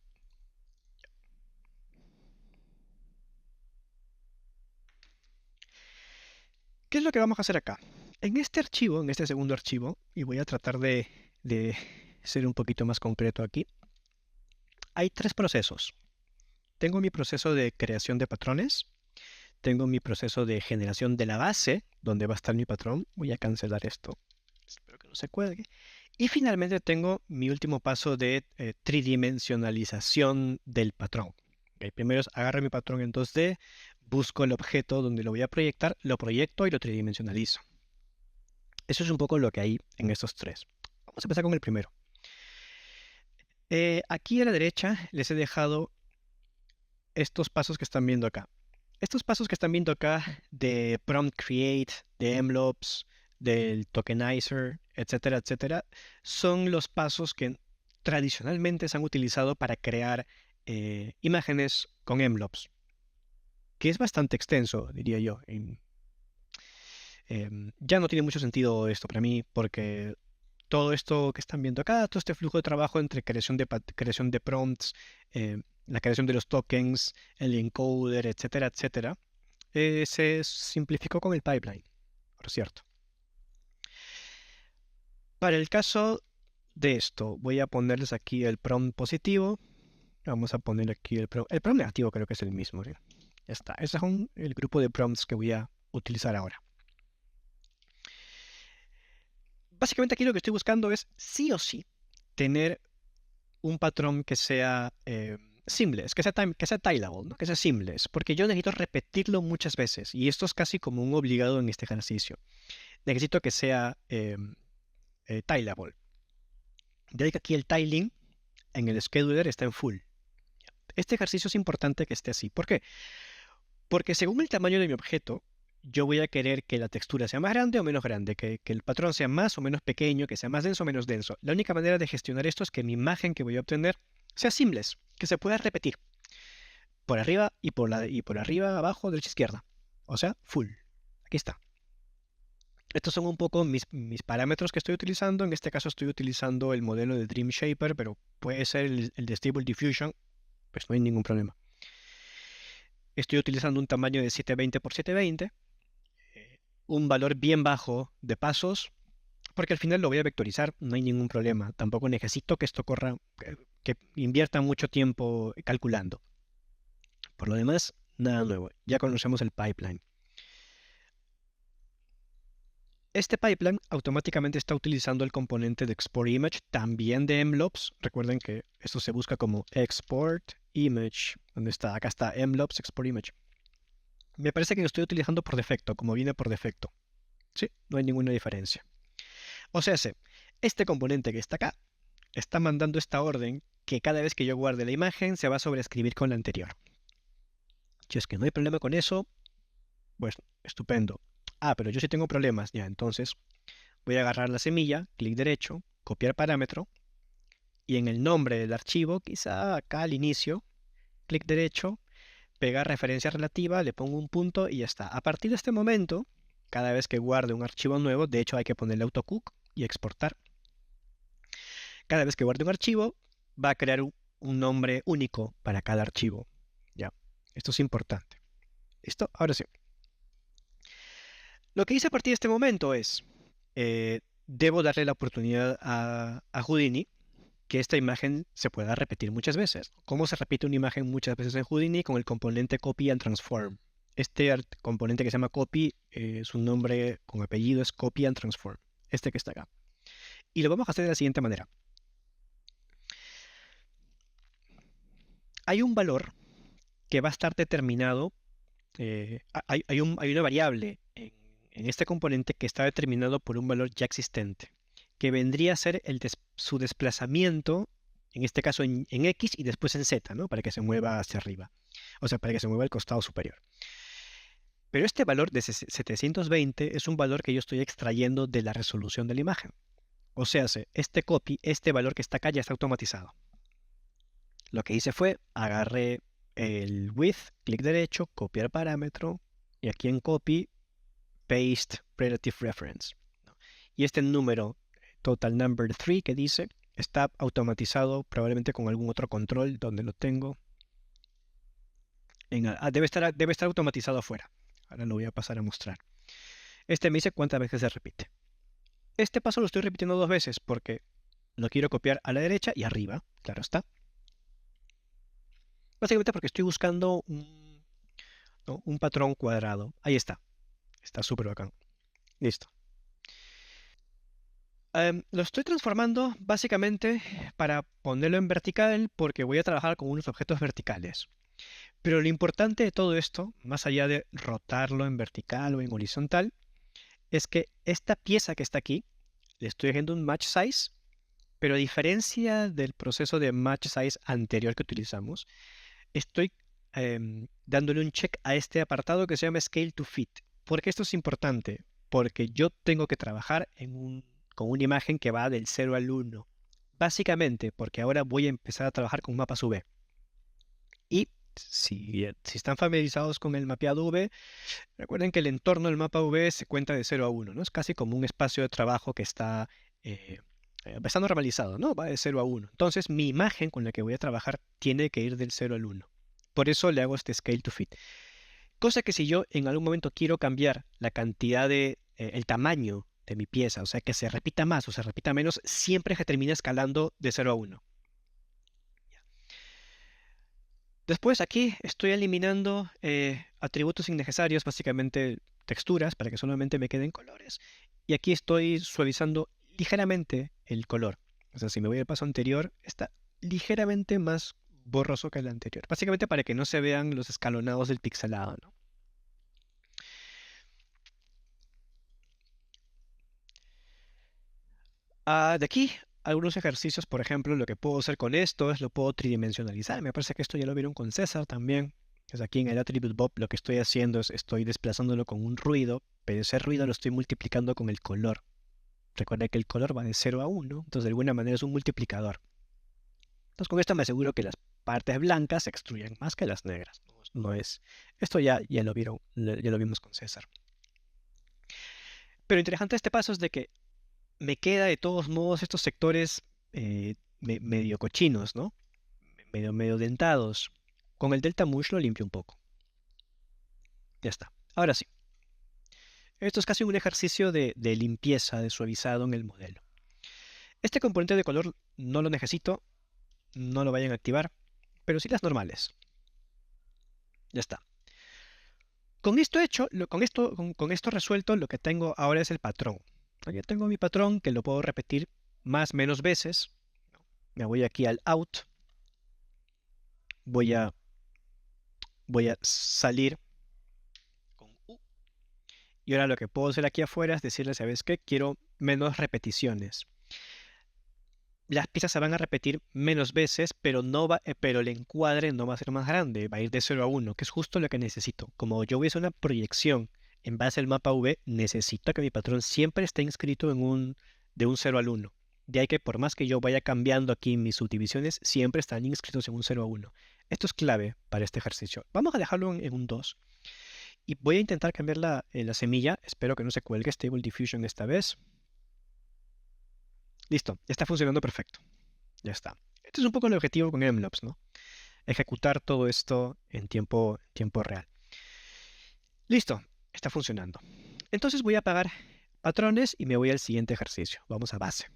¿Qué es lo que vamos a hacer acá? En este archivo, en este segundo archivo, y voy a tratar de ser un poquito más concreto aquí, hay tres procesos. Tengo mi proceso de creación de patrones, tengo mi proceso de generación de la base, donde va a estar mi patrón. Voy a cancelar esto, espero que no se cuelgue. Y finalmente tengo mi último paso de tridimensionalización del patrón. Okay, primero agarro mi patrón en 2D, busco el objeto donde lo voy a proyectar, lo proyecto y lo tridimensionalizo. Eso es un poco lo que hay en estos tres. Vamos a empezar con el primero. Aquí a la derecha les he dejado estos pasos que están viendo acá. Estos pasos que están viendo acá de prompt create, de envelopes, del tokenizer, etcétera, etcétera, son los pasos que tradicionalmente se han utilizado para crear imágenes con envelopes, que es bastante extenso, diría yo. Ya no tiene mucho sentido esto para mí, porque todo esto que están viendo acá, todo este flujo de trabajo entre creación de prompts, la creación de los tokens, el encoder, etcétera, etcétera, se simplificó con el pipeline, por cierto. Para el caso de esto, voy a ponerles aquí el prompt positivo. Vamos a poner aquí el prompt negativo, creo que es el mismo, ¿sí? Ya está. Ese es el grupo de prompts que voy a utilizar ahora. Básicamente aquí lo que estoy buscando es sí o sí tener un patrón que sea seamless, que sea tileable, ¿no? Que sea seamless, porque yo necesito repetirlo muchas veces y esto es casi como un obligado en este ejercicio. Necesito que sea tileable. De ahí que aquí el tiling en el scheduler está en full. Este ejercicio es importante que esté así. ¿Por qué? Porque según el tamaño de mi objeto, yo voy a querer que la textura sea más grande o menos grande, que el patrón sea más o menos pequeño, que sea más denso o menos denso. La única manera de gestionar esto es que mi imagen que voy a obtener sea seamless, que se pueda repetir por arriba y por arriba, abajo, derecha, izquierda. O sea, full. Aquí está. Estos son un poco mis parámetros que estoy utilizando. En este caso estoy utilizando el modelo de Dream Shaper, pero puede ser el de Stable Diffusion, pues no hay ningún problema. Estoy utilizando un tamaño de 720 por 720, un valor bien bajo de pasos, porque al final lo voy a vectorizar, no hay ningún problema. Tampoco necesito que esto corra, que invierta mucho tiempo calculando. Por lo demás, nada nuevo. Ya conocemos el pipeline. Este pipeline automáticamente está utilizando el componente de Export Image, también de mloops. Recuerden que esto se busca como Export Image. ¿Dónde está? Acá está mloops Export Image. Me parece que lo estoy utilizando por defecto, como viene por defecto. Sí, no hay ninguna diferencia. O sea, este componente que está acá está mandando esta orden que cada vez que yo guarde la imagen se va a sobreescribir con la anterior. Si es que no hay problema con eso, pues estupendo. Ah, pero yo sí tengo problemas. Ya, entonces voy a agarrar la semilla, clic derecho, copiar parámetro, y en el nombre del archivo, quizá acá al inicio, clic derecho, pegar referencia relativa, le pongo un punto y ya está. A partir de este momento, cada vez que guarde un archivo nuevo, de hecho hay que ponerle autocook y exportar. Cada vez que guarde un archivo, va a crear un nombre único para cada archivo. Ya, esto es importante. ¿Listo? Ahora sí. Lo que hice a partir de este momento es, debo darle la oportunidad a Houdini que esta imagen se pueda repetir muchas veces. ¿Cómo se repite una imagen muchas veces en Houdini? Con el componente copy and transform. Este componente que se llama copy, su nombre con apellido es copy and transform. Este que está acá. Y lo vamos a hacer de la siguiente manera. Hay un valor que va a estar determinado. Hay una variable en este componente que está determinado por un valor ya existente, que vendría a ser su desplazamiento, en este caso en X y después en Z, ¿no? Para que se mueva hacia arriba, o sea, para que se mueva al costado superior. Pero este valor de 720 es un valor que yo estoy extrayendo de la resolución de la imagen. O sea, este copy, este valor que está acá ya está automatizado. Lo que hice fue, agarré el width, clic derecho, copiar parámetro, y aquí en copy, paste relative reference. Y este número, total number 3 que dice, está automatizado probablemente con algún otro control donde lo tengo. Debe estar automatizado afuera. Ahora lo voy a pasar a mostrar. Este me dice cuántas veces se repite. Este paso lo estoy repitiendo 2 veces porque lo quiero copiar a la derecha y arriba, claro está. Básicamente porque estoy buscando un patrón cuadrado. Ahí está. Está súper bacán. Listo. Lo estoy transformando básicamente para ponerlo en vertical porque voy a trabajar con unos objetos verticales. Pero lo importante de todo esto, más allá de rotarlo en vertical o en horizontal, es que esta pieza que está aquí, le estoy haciendo un match size, pero a diferencia del proceso de match size anterior que utilizamos, estoy dándole un check a este apartado que se llama Scale to Fit. ¿Por qué esto es importante? Porque yo tengo que trabajar con una imagen que va del 0 al 1. Básicamente porque ahora voy a empezar a trabajar con mapas V. Y si están familiarizados con el mapeado V, recuerden que el entorno del mapa V se cuenta de 0 a 1, ¿no? Es casi como un espacio de trabajo que está normalizado, ¿no? Va de 0 a 1. Entonces, mi imagen con la que voy a trabajar tiene que ir del 0 al 1. Por eso le hago este scale to fit. Cosa que si yo en algún momento quiero cambiar la cantidad el tamaño de mi pieza, o sea, que se repita más o se repita menos, siempre se termina escalando de 0 a 1. Después aquí estoy eliminando atributos innecesarios, básicamente texturas, para que solamente me queden colores. Y aquí estoy suavizando ligeramente el color. O sea, si me voy al paso anterior, está ligeramente más borroso que el anterior. Básicamente para que no se vean los escalonados del pixelado, ¿no? De aquí, algunos ejercicios, por ejemplo, lo que puedo hacer con esto es lo puedo tridimensionalizar. Me parece que esto ya lo vieron con César también. Pues aquí en el Attribute Bob lo que estoy haciendo es estoy desplazándolo con un ruido, pero ese ruido lo estoy multiplicando con el color. Recuerda que el color va de 0 a 1, entonces de alguna manera es un multiplicador. Entonces con esto me aseguro que las partes blancas se extruyan más que las negras. No es, esto ya lo vieron, ya lo vimos con César. Pero interesante este paso es de que me queda de todos modos estos sectores medio cochinos, ¿no? Medio dentados. Con el Delta Mush lo limpio un poco. Ya está. Ahora sí. Esto es casi un ejercicio de limpieza, de suavizado en el modelo. Este componente de color no lo necesito, no lo vayan a activar, pero sí las normales. Ya está. Con esto hecho, con esto resuelto, lo que tengo ahora es el patrón. Aquí tengo mi patrón que lo puedo repetir más o menos veces. Me voy aquí al out. Voy a, voy a salir con U. Y ahora lo que puedo hacer aquí afuera es decirle, ¿sabes qué? Quiero menos repeticiones. Las piezas se van a repetir menos veces, pero el encuadre no va a ser más grande, va a ir de 0 a 1, que es justo lo que necesito. Como yo voy a hacer una proyección en base al mapa V, necesito que mi patrón siempre esté inscrito de un 0 al 1. De ahí que por más que yo vaya cambiando aquí mis subdivisiones, siempre están inscritos en un 0 a 1. Esto es clave para este ejercicio. Vamos a dejarlo en un 2. Y voy a intentar cambiar la semilla. Espero que no se cuelgue Stable Diffusion esta vez. Listo, está funcionando perfecto. Ya está. Este es un poco el objetivo con MLOps, ¿no? Ejecutar todo esto en tiempo real. Listo, está funcionando. Entonces voy a apagar patrones y me voy al siguiente ejercicio. Vamos a base.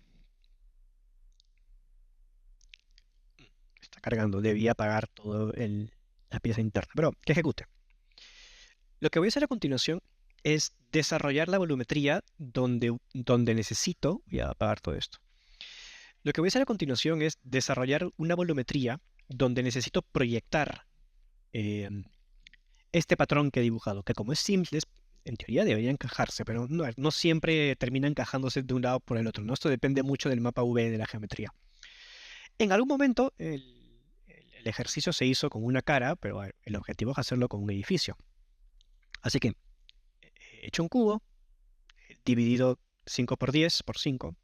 Está cargando, debía apagar toda la pieza interna, pero que ejecute. Lo que voy a hacer a continuación es desarrollar la volumetría donde necesito. Voy a apagar todo esto. Lo que voy a hacer a continuación es desarrollar una volumetría donde necesito proyectar este patrón que he dibujado, que como es simple, en teoría debería encajarse, pero no siempre termina encajándose de un lado por el otro, ¿no? Esto depende mucho del mapa V de la geometría. En algún momento el ejercicio se hizo con una cara, pero el objetivo es hacerlo con un edificio. Así que he hecho un cubo, dividido 5 por 10 por 5,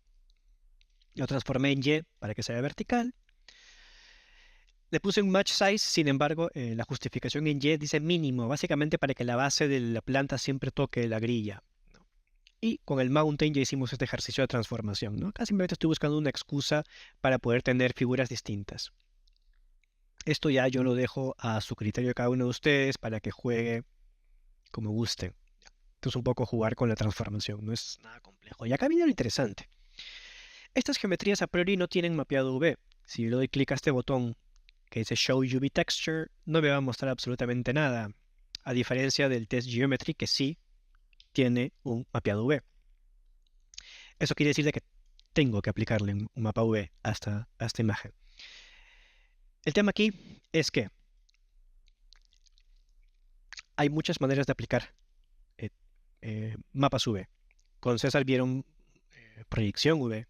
lo transformé en Y para que sea vertical. Le puse un match size, sin embargo, la justificación en Y dice mínimo, básicamente para que la base de la planta siempre toque la grilla, ¿no? Y con el mountain ya hicimos este ejercicio de transformación, ¿no? Acá simplemente estoy buscando una excusa para poder tener figuras distintas. Esto ya yo lo dejo a su criterio cada uno de ustedes para que juegue como gusten. Esto es un poco jugar con la transformación, no es nada complejo. Y acá viene lo interesante. Estas geometrías a priori no tienen mapeado V. Si yo le doy clic a este botón que dice Show UV Texture, no me va a mostrar absolutamente nada, a diferencia del Test Geometry que sí tiene un mapeado V. Eso quiere decir que tengo que aplicarle un mapa V a esta imagen. El tema aquí es que hay muchas maneras de aplicar mapas V. Con César vieron proyección V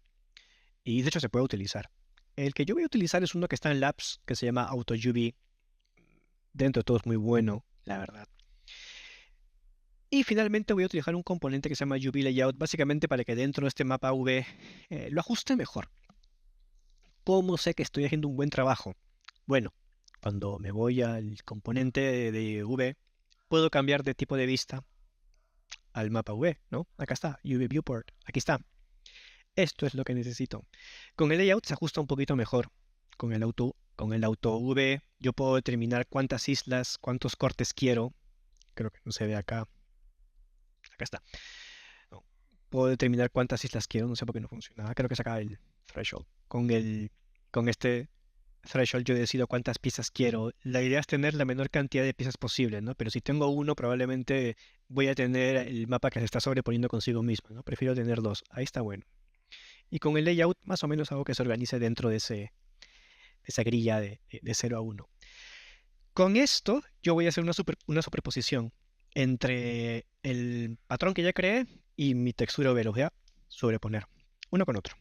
y de hecho se puede utilizar. El que yo voy a utilizar es uno que está en Labs, que se llama Auto UV. Dentro de todo es muy bueno, la verdad. Y finalmente voy a utilizar un componente que se llama UV Layout, básicamente para que dentro de este mapa V lo ajuste mejor. ¿Cómo sé que estoy haciendo un buen trabajo? Bueno, cuando me voy al componente de V, puedo cambiar de tipo de vista al mapa V, ¿no? Acá está, UV Viewport, aquí está. Esto es lo que necesito. Con el layout se ajusta un poquito mejor. Con el auto V yo puedo determinar cuántas islas, cuántos cortes quiero. Creo que no se ve acá. Acá está. No. Puedo determinar cuántas islas quiero, no sé por qué no funciona. Creo que es acá el threshold. Con este threshold yo decido cuántas piezas quiero. La idea es tener la menor cantidad de piezas posible, ¿no? Pero si tengo uno, probablemente voy a tener el mapa que se está sobreponiendo consigo mismo, ¿no? Prefiero tener dos. Ahí está bueno. Y con el layout, más o menos hago que se organice dentro de esa grilla de 0 a 1. Con esto, yo voy a hacer una superposición entre el patrón que ya creé y mi textura V. Los voy a sobreponer uno con otro.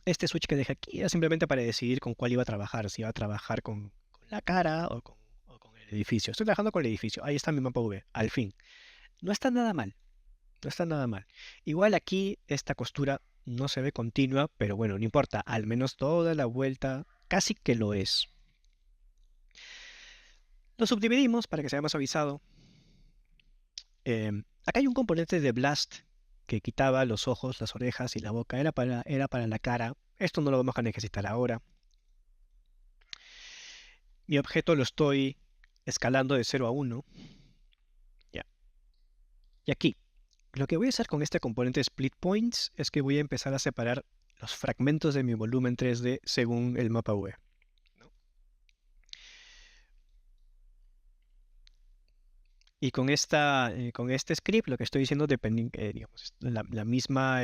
Este switch que dejé aquí era simplemente para decidir con cuál iba a trabajar, si iba a trabajar con la cara o con el edificio. Estoy trabajando con el edificio. Ahí está mi mapa V, al fin. No está nada mal. No está nada mal. Igual aquí esta costura no se ve continua, pero bueno, no importa. Al menos toda la vuelta casi que lo es. Lo subdividimos para que sea más suavizado. Acá hay un componente de Blast que quitaba los ojos, las orejas y la boca. Era para la cara. Esto no lo vamos a necesitar ahora. Mi objeto lo estoy escalando de 0 a 1. Ya. Y aquí, lo que voy a hacer con este componente Split Points es que voy a empezar a separar los fragmentos de mi volumen 3D según el mapa V. Y con este script lo que estoy diciendo, digamos, la misma,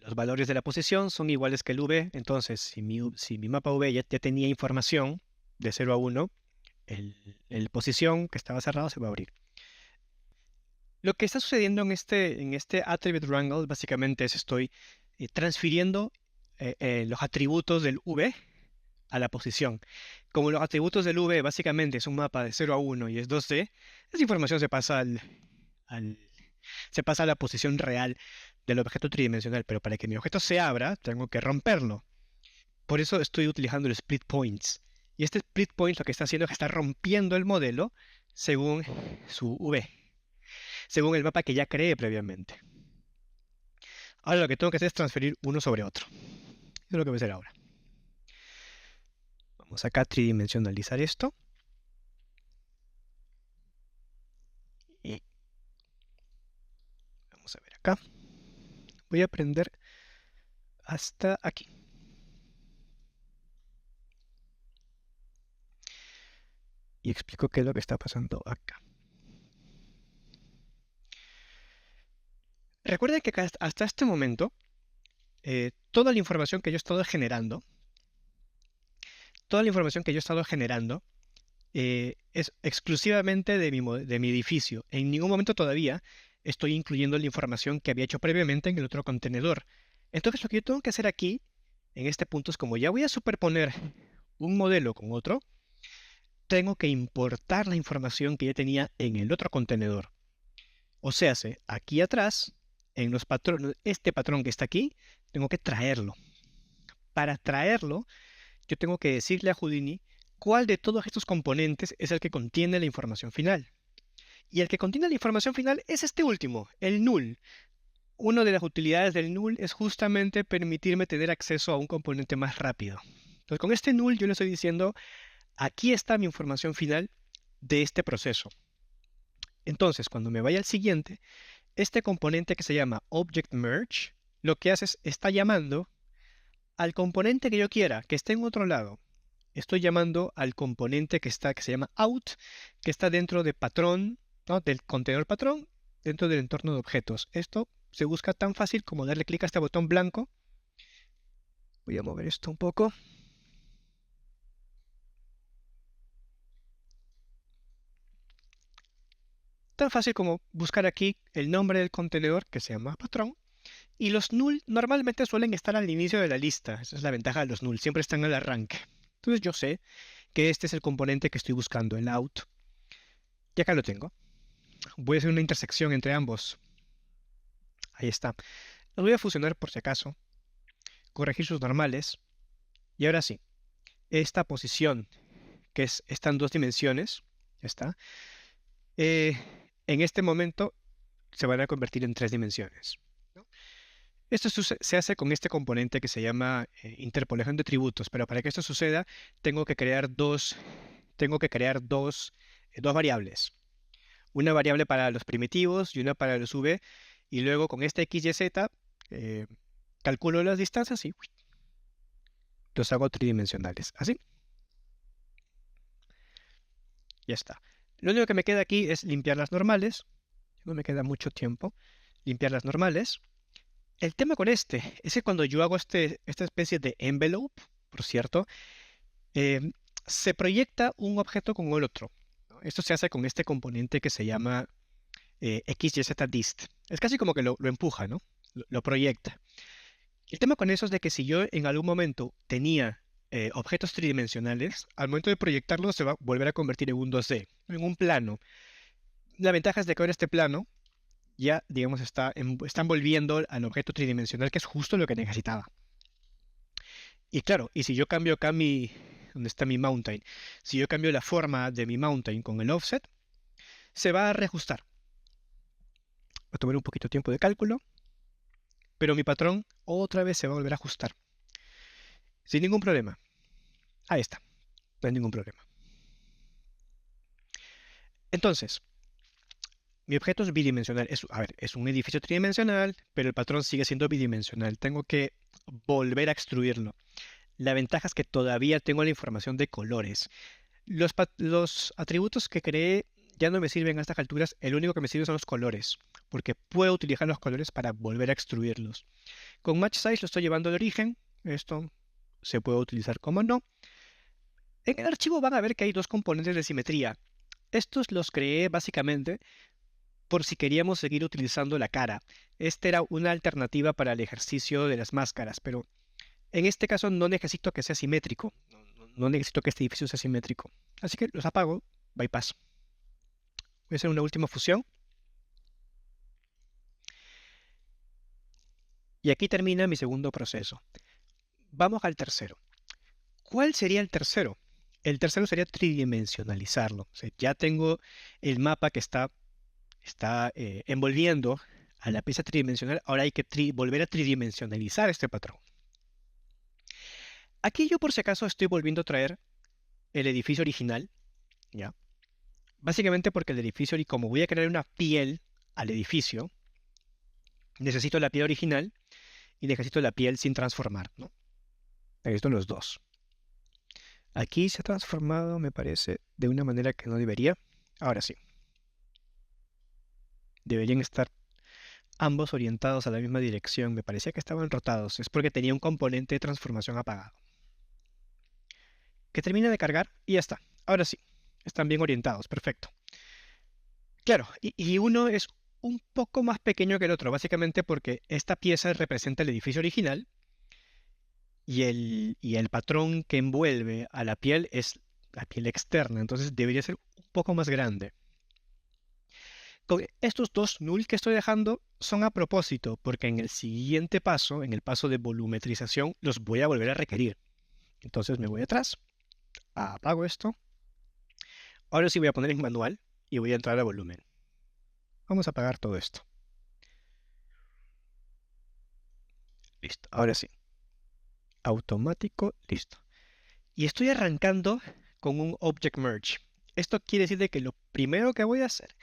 los valores de la posición son iguales que el V. Entonces, si mi mapa V ya tenía información de 0 a 1, el posición que estaba cerrado se va a abrir. Lo que está sucediendo en este attribute wrangle básicamente es estoy transfiriendo los atributos del V a la posición. Como los atributos del V básicamente es un mapa de 0 a 1 y es 2D, esa información se pasa se pasa a la posición real del objeto tridimensional, pero para que mi objeto se abra, tengo que romperlo. Por eso estoy utilizando el split points. Y este split point lo que está haciendo es que está rompiendo el modelo según su V, según el mapa que ya creé previamente. Ahora lo que tengo que hacer es transferir uno sobre otro. Eso es lo que voy a hacer ahora. Vamos acá a tridimensionalizar esto. Y vamos a ver acá. Voy a prender hasta aquí. Y explico qué es lo que está pasando acá. Recuerden que hasta este momento, toda la información que yo he estado generando, es exclusivamente de mi edificio. En ningún momento todavía estoy incluyendo la información que había hecho previamente en el otro contenedor. Entonces lo que yo tengo que hacer aquí, en este punto, es como ya voy a superponer un modelo con otro, tengo que importar la información que ya tenía en el otro contenedor. O sea, aquí atrás, en los patrones, este patrón que está aquí, tengo que traerlo. Para traerlo, yo tengo que decirle a Houdini cuál de todos estos componentes es el que contiene la información final. Y el que contiene la información final es este último, el null. Una de las utilidades del null es justamente permitirme tener acceso a un componente más rápido. Entonces, con este null yo le estoy diciendo, aquí está mi información final de este proceso. Entonces, cuando me vaya al siguiente, este componente que se llama Object Merge, lo que hace es, está llamando al componente que yo quiera, que esté en otro lado. Estoy llamando al componente que se llama out, que está dentro de patrón, ¿no? Del contenedor patrón, dentro del entorno de objetos. Esto se busca tan fácil como darle clic a este botón blanco. Voy a mover esto un poco. Tan fácil como buscar aquí el nombre del contenedor que se llama patrón. Y los null normalmente suelen estar al inicio de la lista. Esa es la ventaja de los null, siempre están al arranque. Entonces yo sé que este es el componente que estoy buscando, el out. Y acá lo tengo. Voy a hacer una intersección entre ambos. Ahí está. Los voy a fusionar por si acaso. Corregir sus normales. Y ahora sí, esta posición, que está en 2 dimensiones, ya está. En este momento se van a convertir en 3 dimensiones. Esto se hace con este componente que se llama interpolación de tributos, pero para que esto suceda tengo que crear dos variables. Una variable para los primitivos y una para los v, y luego con este x, y, z calculo las distancias y los hago tridimensionales. Así. Ya está. Lo único que me queda aquí es limpiar las normales. No me queda mucho tiempo. Limpiar las normales. El tema con este es que cuando yo hago esta especie de envelope, por cierto, se proyecta un objeto con el otro, ¿no? Esto se hace con este componente que se llama XYZDist. Es casi como que lo empuja, ¿no? Lo proyecta. El tema con eso es de que si yo en algún momento tenía objetos tridimensionales, al momento de proyectarlo se va a volver a convertir en un 2D, en un plano. La ventaja es de que ahora este plano ya, digamos, está envolviendo al objeto tridimensional, que es justo lo que necesitaba. Y claro, y si yo cambio acá donde está mi mountain, si yo cambio la forma de mi mountain con el offset, se va a reajustar. Va a tomar un poquito de tiempo de cálculo, pero mi patrón otra vez se va a volver a ajustar. Sin ningún problema. Ahí está. No hay ningún problema. Entonces, mi objeto es bidimensional. Es un edificio tridimensional, pero el patrón sigue siendo bidimensional. Tengo que volver a extruirlo. La ventaja es que todavía tengo la información de colores. Los atributos que creé ya no me sirven a estas alturas. El único que me sirve son los colores, porque puedo utilizar los colores para volver a extruirlos. Con Match Size lo estoy llevando al origen. Esto se puede utilizar como no. En el archivo van a ver que hay dos componentes de simetría. Estos los creé básicamente por si queríamos seguir utilizando la cara. Esta era una alternativa para el ejercicio de las máscaras, pero en este caso no necesito que sea simétrico. No necesito que este edificio sea simétrico. Así que los apago, bypass. Voy a hacer una última fusión. Y aquí termina mi segundo proceso. Vamos al tercero. ¿Cuál sería el tercero? El tercero sería tridimensionalizarlo. O sea, ya tengo el mapa que está envolviendo a la pieza tridimensional. Ahora hay que volver a tridimensionalizar este patrón. Aquí yo por si acaso estoy volviendo a traer el edificio original, ¿ya? Básicamente porque el edificio, y como voy a crear una piel al edificio, necesito la piel original y necesito la piel sin transformar, ¿no? Necesito los dos. Aquí se ha transformado, me parece, de una manera que no debería. Ahora sí. Deberían estar ambos orientados a la misma dirección. Me parecía que estaban rotados. Es porque tenía un componente de transformación apagado. Que termina de cargar y ya está. Ahora sí. Están bien orientados. Perfecto. Claro, y uno es un poco más pequeño que el otro, básicamente porque esta pieza representa el edificio original y el patrón que envuelve a la piel es la piel externa, entonces debería ser un poco más grande. Con estos dos null que estoy dejando son a propósito, porque en el siguiente paso, en el paso de volumetrización, los voy a volver a requerir. Entonces me voy atrás, apago esto. Ahora sí voy a poner en manual y voy a entrar a volumen. Vamos a apagar todo esto. Listo, ahora sí. Automático, listo. Y estoy arrancando con un Object Merge. Esto quiere decir de que lo primero que voy a hacer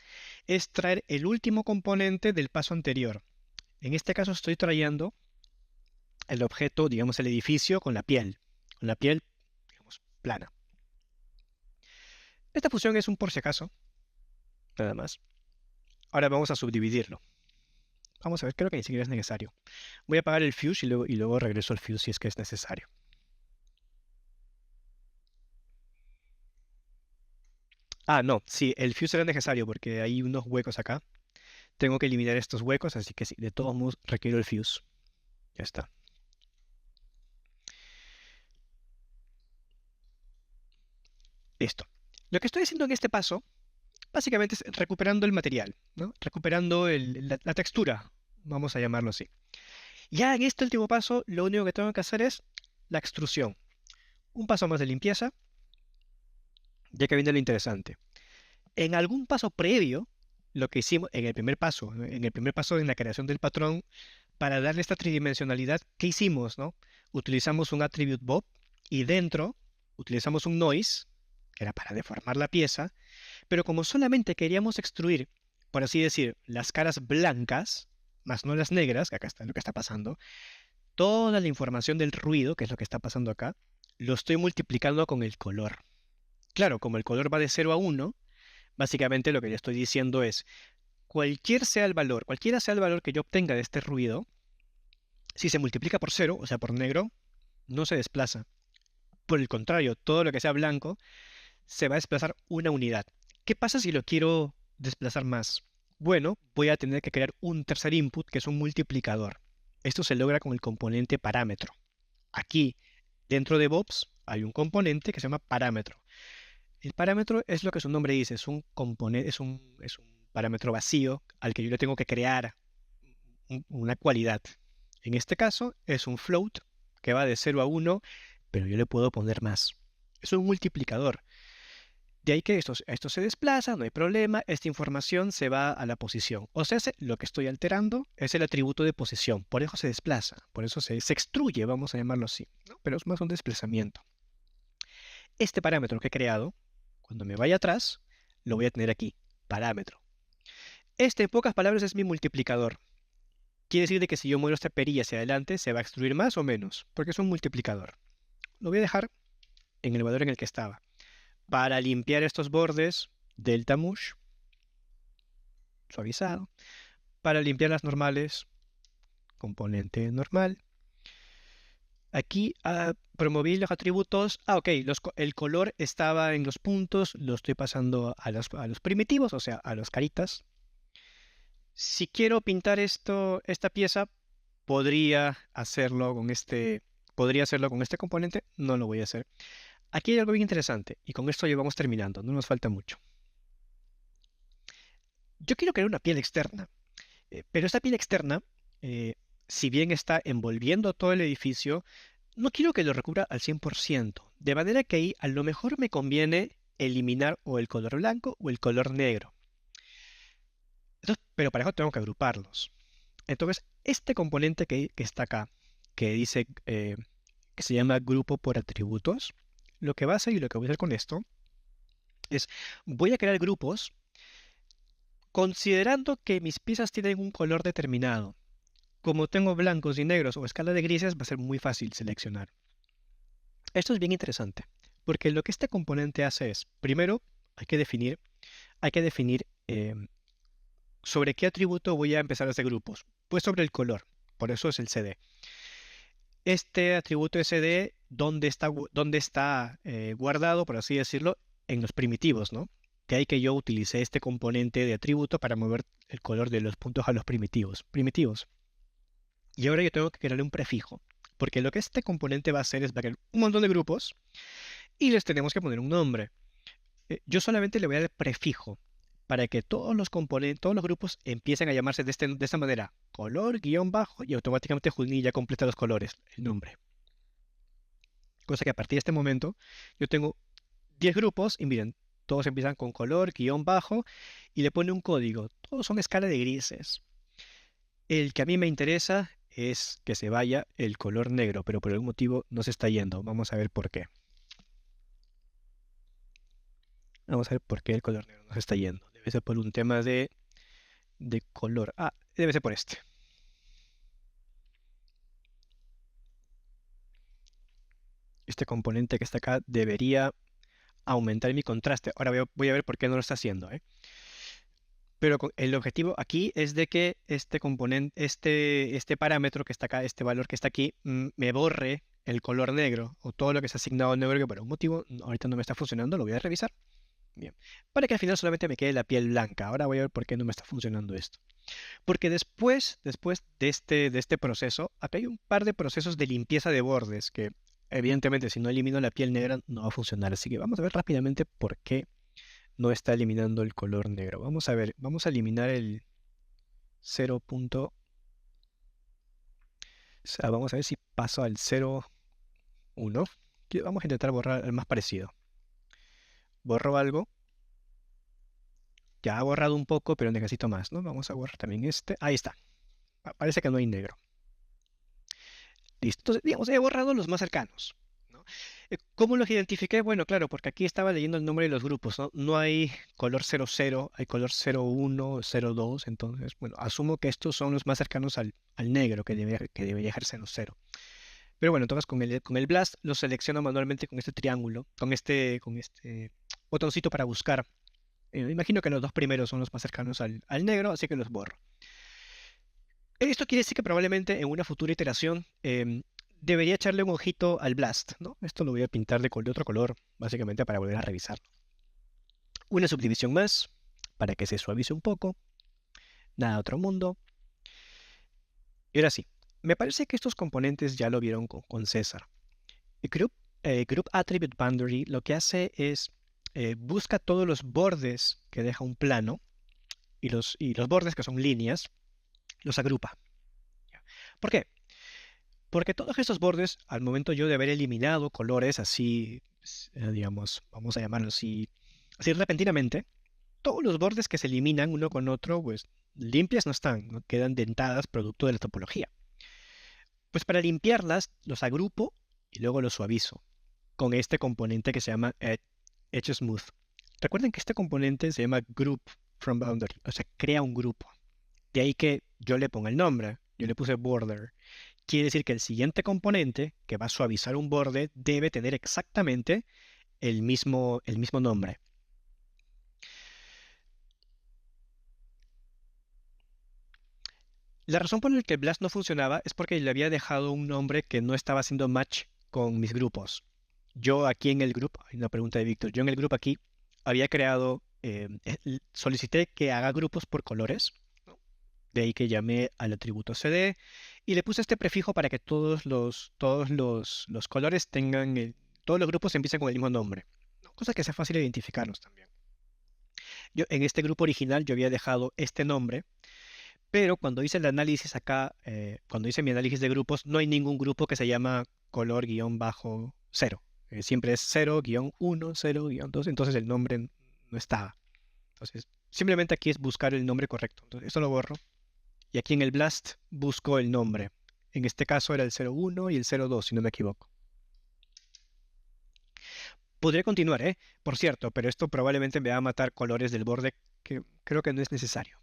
es traer el último componente del paso anterior. En este caso estoy trayendo el objeto, digamos el edificio, con la piel, digamos, plana. Esta fusión es un por si acaso, nada más. Ahora vamos a subdividirlo. Vamos a ver, creo que ni siquiera es necesario. Voy a apagar el fuse y luego regreso al fuse si es que es necesario. Ah, no, sí, el fuse era necesario porque hay unos huecos acá. Tengo que eliminar estos huecos, así que sí, de todos modos requiero el fuse. Ya está. Listo. Lo que estoy haciendo en este paso, básicamente es recuperando el material, ¿no? Recuperando la textura, vamos a llamarlo así. Ya en este último paso, lo único que tengo que hacer es la extrusión. Un paso más de limpieza, ya que viene lo interesante. En algún paso previo, lo que hicimos en el primer paso, ¿no? En el primer paso en la creación del patrón, para darle esta tridimensionalidad, ¿qué hicimos, no? Utilizamos un attribute bob y dentro utilizamos un noise, que era para deformar la pieza, pero como solamente queríamos extruir, por así decir, las caras blancas, más no las negras, que acá está lo que está pasando, toda la información del ruido, que es lo que está pasando acá, lo estoy multiplicando con el color. Claro, como el color va de 0 a 1, básicamente lo que le estoy diciendo es, cualquiera sea el valor que yo obtenga de este ruido, si se multiplica por 0, o sea, por negro, no se desplaza. Por el contrario, todo lo que sea blanco se va a desplazar una unidad. ¿Qué pasa si lo quiero desplazar más? Bueno, voy a tener que crear un tercer input que es un multiplicador. Esto se logra con el componente parámetro. Aquí, dentro de Bobs, hay un componente que se llama parámetro. El parámetro es lo que su nombre dice, es un componente, es un parámetro vacío al que yo le tengo que crear una cualidad. En este caso es un float que va de 0 a 1, pero yo le puedo poner más. Es un multiplicador. De ahí que esto se desplaza, no hay problema, esta información se va a la posición. O sea, lo que estoy alterando es el atributo de posición, por eso se desplaza, por eso se extruye, vamos a llamarlo así, ¿no? Pero es más un desplazamiento. Este parámetro que he creado, cuando me vaya atrás, lo voy a tener aquí, parámetro. Este, en pocas palabras, es mi multiplicador. Quiere decir de que si yo muevo esta perilla hacia adelante, se va a extruir más o menos, porque es un multiplicador. Lo voy a dejar en el valor en el que estaba. Para limpiar estos bordes, Delta Mush, suavizado. Para limpiar las normales, componente normal. Aquí promoví los atributos. Ok, el color estaba en los puntos, lo estoy pasando a los primitivos, o sea, a los caritas. Si quiero pintar esta pieza, podría hacerlo con este componente, no lo voy a hacer. Aquí hay algo bien interesante, y con esto ya vamos terminando, no nos falta mucho. Yo quiero crear una piel externa, pero esta piel externa, eh, si bien está envolviendo todo el edificio, no quiero que lo recubra al 100%, de manera que ahí a lo mejor me conviene eliminar o el color blanco o el color negro. Entonces, pero para eso tengo que agruparlos. Entonces, este componente que está acá, que dice que se llama grupo por atributos, lo que va a hacer y lo que voy a hacer con esto es, voy a crear grupos considerando que mis piezas tienen un color determinado. Como tengo blancos y negros o escala de grises, va a ser muy fácil seleccionar. Esto es bien interesante, porque lo que este componente hace es, primero, hay que definir sobre qué atributo voy a empezar a hacer grupos. Pues sobre el color, por eso es el CD. Este atributo SD, ¿dónde está guardado, por así decirlo, en los primitivos, ¿no? De ahí que yo utilicé este componente de atributo para mover el color de los puntos a los primitivos. Y ahora yo tengo que crearle un prefijo, porque lo que este componente va a hacer es va a crear un montón de grupos y les tenemos que poner un nombre. Yo solamente le voy a dar prefijo para que todos los componentes, todos los grupos empiecen a llamarse de esta manera, color, guión bajo, y automáticamente Houdini ya completa los colores, el nombre. Cosa que a partir de este momento yo tengo 10 grupos y miren, todos empiezan con color, guión bajo y le pone un código. Todos son escala de grises. El que a mí me interesa es que se vaya el color negro, pero por algún motivo no se está yendo. Vamos a ver por qué. Vamos a ver por qué el color negro no se está yendo. Debe ser por un tema de color. Ah, debe ser por este. Este componente que está acá debería aumentar mi contraste. Ahora voy a ver por qué no lo está haciendo, ¿eh? Pero el objetivo aquí es de que este componente, este parámetro que está acá, este valor que está aquí, me borre el color negro o todo lo que está asignado negro que por algún motivo ahorita no me está funcionando, lo voy a revisar. Bien. Para que al final solamente me quede la piel blanca. Ahora voy a ver por qué no me está funcionando esto. Porque después de este proceso, acá hay un par de procesos de limpieza de bordes que evidentemente si no elimino la piel negra no va a funcionar. Así que vamos a ver rápidamente por qué no está eliminando el color negro. Vamos a ver, vamos a eliminar el 0. O sea, vamos a ver si paso al 0,1. Vamos a intentar borrar el más parecido. Borro algo. Ya ha borrado un poco, pero necesito más, ¿no? Vamos a borrar también este. Ahí está. Parece que no hay negro. Listo. Entonces, digamos, he borrado los más cercanos, ¿no? ¿Cómo los identifiqué? Bueno, claro, porque aquí estaba leyendo el nombre de los grupos, ¿no? No hay color 00, hay color 01, 02. Entonces, bueno, asumo que estos son los más cercanos al negro, que debería ser 00. Pero bueno, entonces con el Blast lo selecciono manualmente con este triángulo, con este botoncito para buscar. Imagino que los dos primeros son los más cercanos al negro, así que los borro. Esto quiere decir que probablemente en una futura iteración debería echarle un ojito al Blast, ¿no? Esto lo voy a pintar de otro color, básicamente para volver a revisarlo. Una subdivisión más, para que se suavice un poco. Nada de otro mundo. Y ahora sí, me parece que estos componentes ya lo vieron con César. El Group Attribute Boundary lo que hace es busca todos los bordes que deja un plano y los bordes que son líneas, los agrupa. ¿Por qué? Porque todos estos bordes, al momento yo de haber eliminado colores así, digamos, vamos a llamarlo así repentinamente, todos los bordes que se eliminan uno con otro, pues limpias no están, ¿no? Quedan dentadas producto de la topología. Pues para limpiarlas, los agrupo y luego los suavizo con este componente que se llama Edge Smooth. Recuerden que este componente se llama Group from Boundary, o sea, crea un grupo. De ahí que yo le ponga el nombre, yo le puse Border. Quiere decir que el siguiente componente que va a suavizar un borde debe tener exactamente el mismo nombre. La razón por la que el Blast no funcionaba es porque le había dejado un nombre que no estaba haciendo match con mis grupos. Yo aquí en el grupo, hay una pregunta de Víctor, yo en el grupo aquí había creado, solicité que haga grupos por colores, ¿no? De ahí que llamé al atributo CD y le puse este prefijo para que todos los colores tengan, todos los grupos empiecen con el mismo nombre, ¿no? Cosa que sea fácil identificarlos también. Yo en este grupo original yo había dejado este nombre, pero cuando hice el análisis acá, cuando hice mi análisis de grupos, no hay ningún grupo que se llama color-cero. Siempre es 0-1, 0-2, entonces el nombre no estaba. Entonces, simplemente aquí es buscar el nombre correcto. Entonces, eso lo borro. Y aquí en el Blast busco el nombre. En este caso era el 01 y el 02, si no me equivoco. Podría continuar, ¿eh? Por cierto, pero esto probablemente me va a matar colores del borde que creo que no es necesario.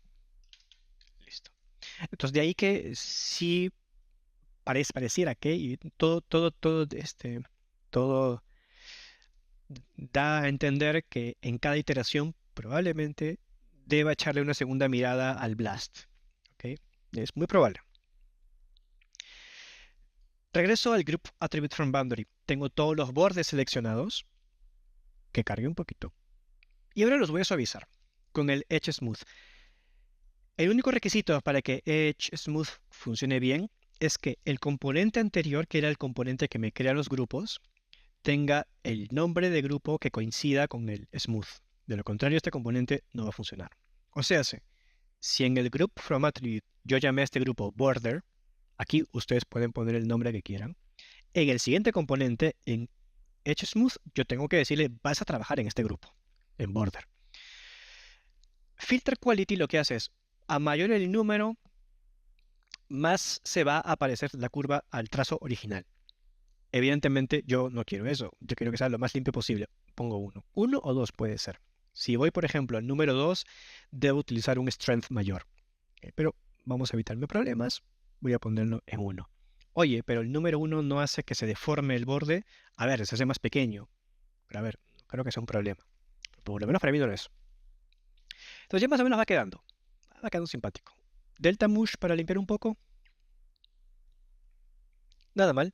Listo. Entonces, de ahí que sí pareciera que y todo da a entender que en cada iteración probablemente deba echarle una segunda mirada al Blast. ¿Ok? Es muy probable. Regreso al Group Attribute from Boundary. Tengo todos los bordes seleccionados, que cargue un poquito. Y ahora los voy a suavizar con el Edge Smooth. El único requisito para que Edge Smooth funcione bien es que el componente anterior, que era el componente que me crea los grupos, tenga el nombre de grupo que coincida con el smooth. De lo contrario, este componente no va a funcionar. O sea, si en el group from attribute yo llamé a este grupo border, aquí ustedes pueden poner el nombre que quieran. En el siguiente componente, en Edge Smooth, yo tengo que decirle, vas a trabajar en este grupo, en border. Filter Quality lo que hace es, a mayor el número, más se va a aparecer la curva al trazo original. Evidentemente yo no quiero eso, yo quiero que sea lo más limpio posible. Pongo 1. 1 o 2 puede ser. Si voy, por ejemplo, al número 2, debo utilizar un strength mayor. Pero vamos a evitarme problemas, voy a ponerlo en 1. Oye, pero el número 1 no hace que se deforme el borde. A ver, se hace más pequeño. Pero a ver, no creo que sea un problema. Por lo menos para mí no lo es. Entonces ya más o menos va quedando. Va quedando simpático. Delta Mush para limpiar un poco. Nada mal.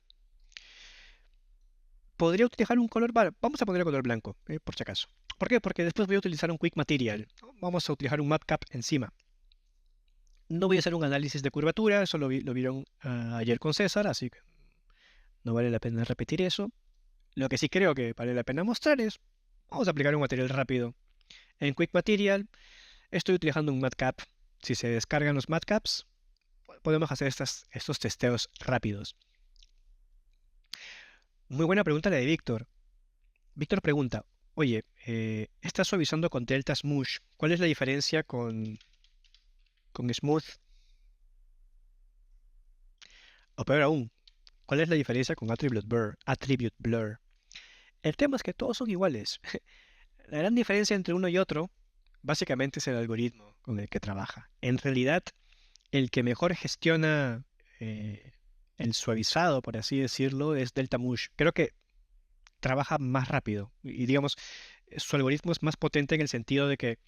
Podría utilizar un color, vamos a poner el color blanco, por si acaso. ¿Por qué? Porque después voy a utilizar un Quick Material. Vamos a utilizar un Mapcap encima. No voy a hacer un análisis de curvatura, eso lo vieron ayer con César, así que no vale la pena repetir eso. Lo que sí creo que vale la pena mostrar es, vamos a aplicar un material rápido. En Quick Material estoy utilizando un Matcap. Si se descargan los Matcaps, podemos hacer estos testeos rápidos. Muy buena pregunta la de Víctor. Víctor pregunta, oye, estás suavizando con Delta Smoosh. ¿Cuál es la diferencia con Smooth? O peor aún, ¿cuál es la diferencia con Attribute Blur? Attribute Blur. El tema es que todos son iguales. La gran diferencia entre uno y otro, básicamente es el algoritmo con el que trabaja. En realidad, el que mejor gestiona el suavizado, por así decirlo, es Delta Mush. Creo que trabaja más rápido y digamos, su algoritmo es más potente en el sentido de que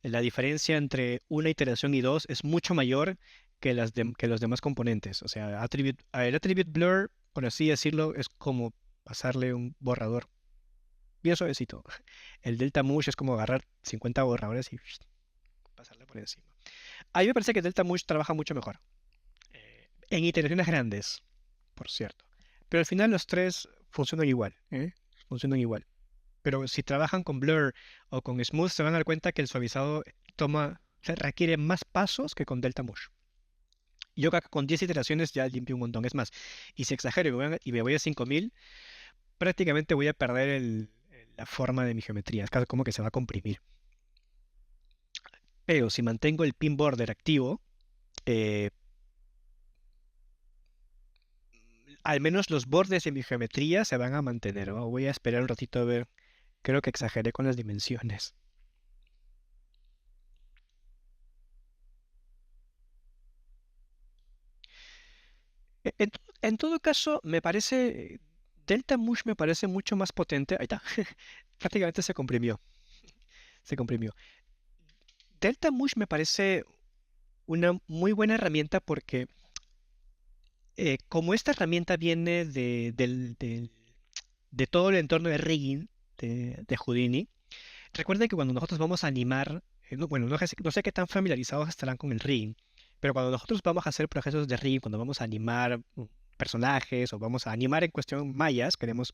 la diferencia entre una iteración y dos es mucho mayor que que los demás componentes. O sea, el attribute blur, por así decirlo, es como pasarle un borrador bien suavecito. El delta mush es como agarrar 50 borradores y pasarle por encima. A mí me parece que delta mush trabaja mucho mejor. En iteraciones grandes, por cierto. Pero al final los tres funcionan igual. Funcionan igual. Pero si trabajan con Blur o con Smooth, se van a dar cuenta que el suavizado requiere más pasos que con Delta Mush. Yo creo que con 10 iteraciones ya limpio un montón. Es más, y si exagero y me voy a 5000, prácticamente voy a perder la forma de mi geometría. Es casi como que se va a comprimir. Pero si mantengo el pin border activo, eh, al menos los bordes de mi geometría se van a mantener, ¿no? Voy a esperar un ratito a ver. Creo que exageré con las dimensiones. En, en todo caso, me parece, Delta Mush me parece mucho más potente. Ahí está. Prácticamente se comprimió. Se comprimió. Delta Mush me parece una muy buena herramienta porque como esta herramienta viene de todo el entorno de rigging de Houdini, recuerden que cuando nosotros vamos a animar, bueno, no sé qué tan familiarizados estarán con el rigging, pero cuando nosotros vamos a hacer procesos de rigging, cuando vamos a animar personajes o vamos a animar en cuestión mayas, queremos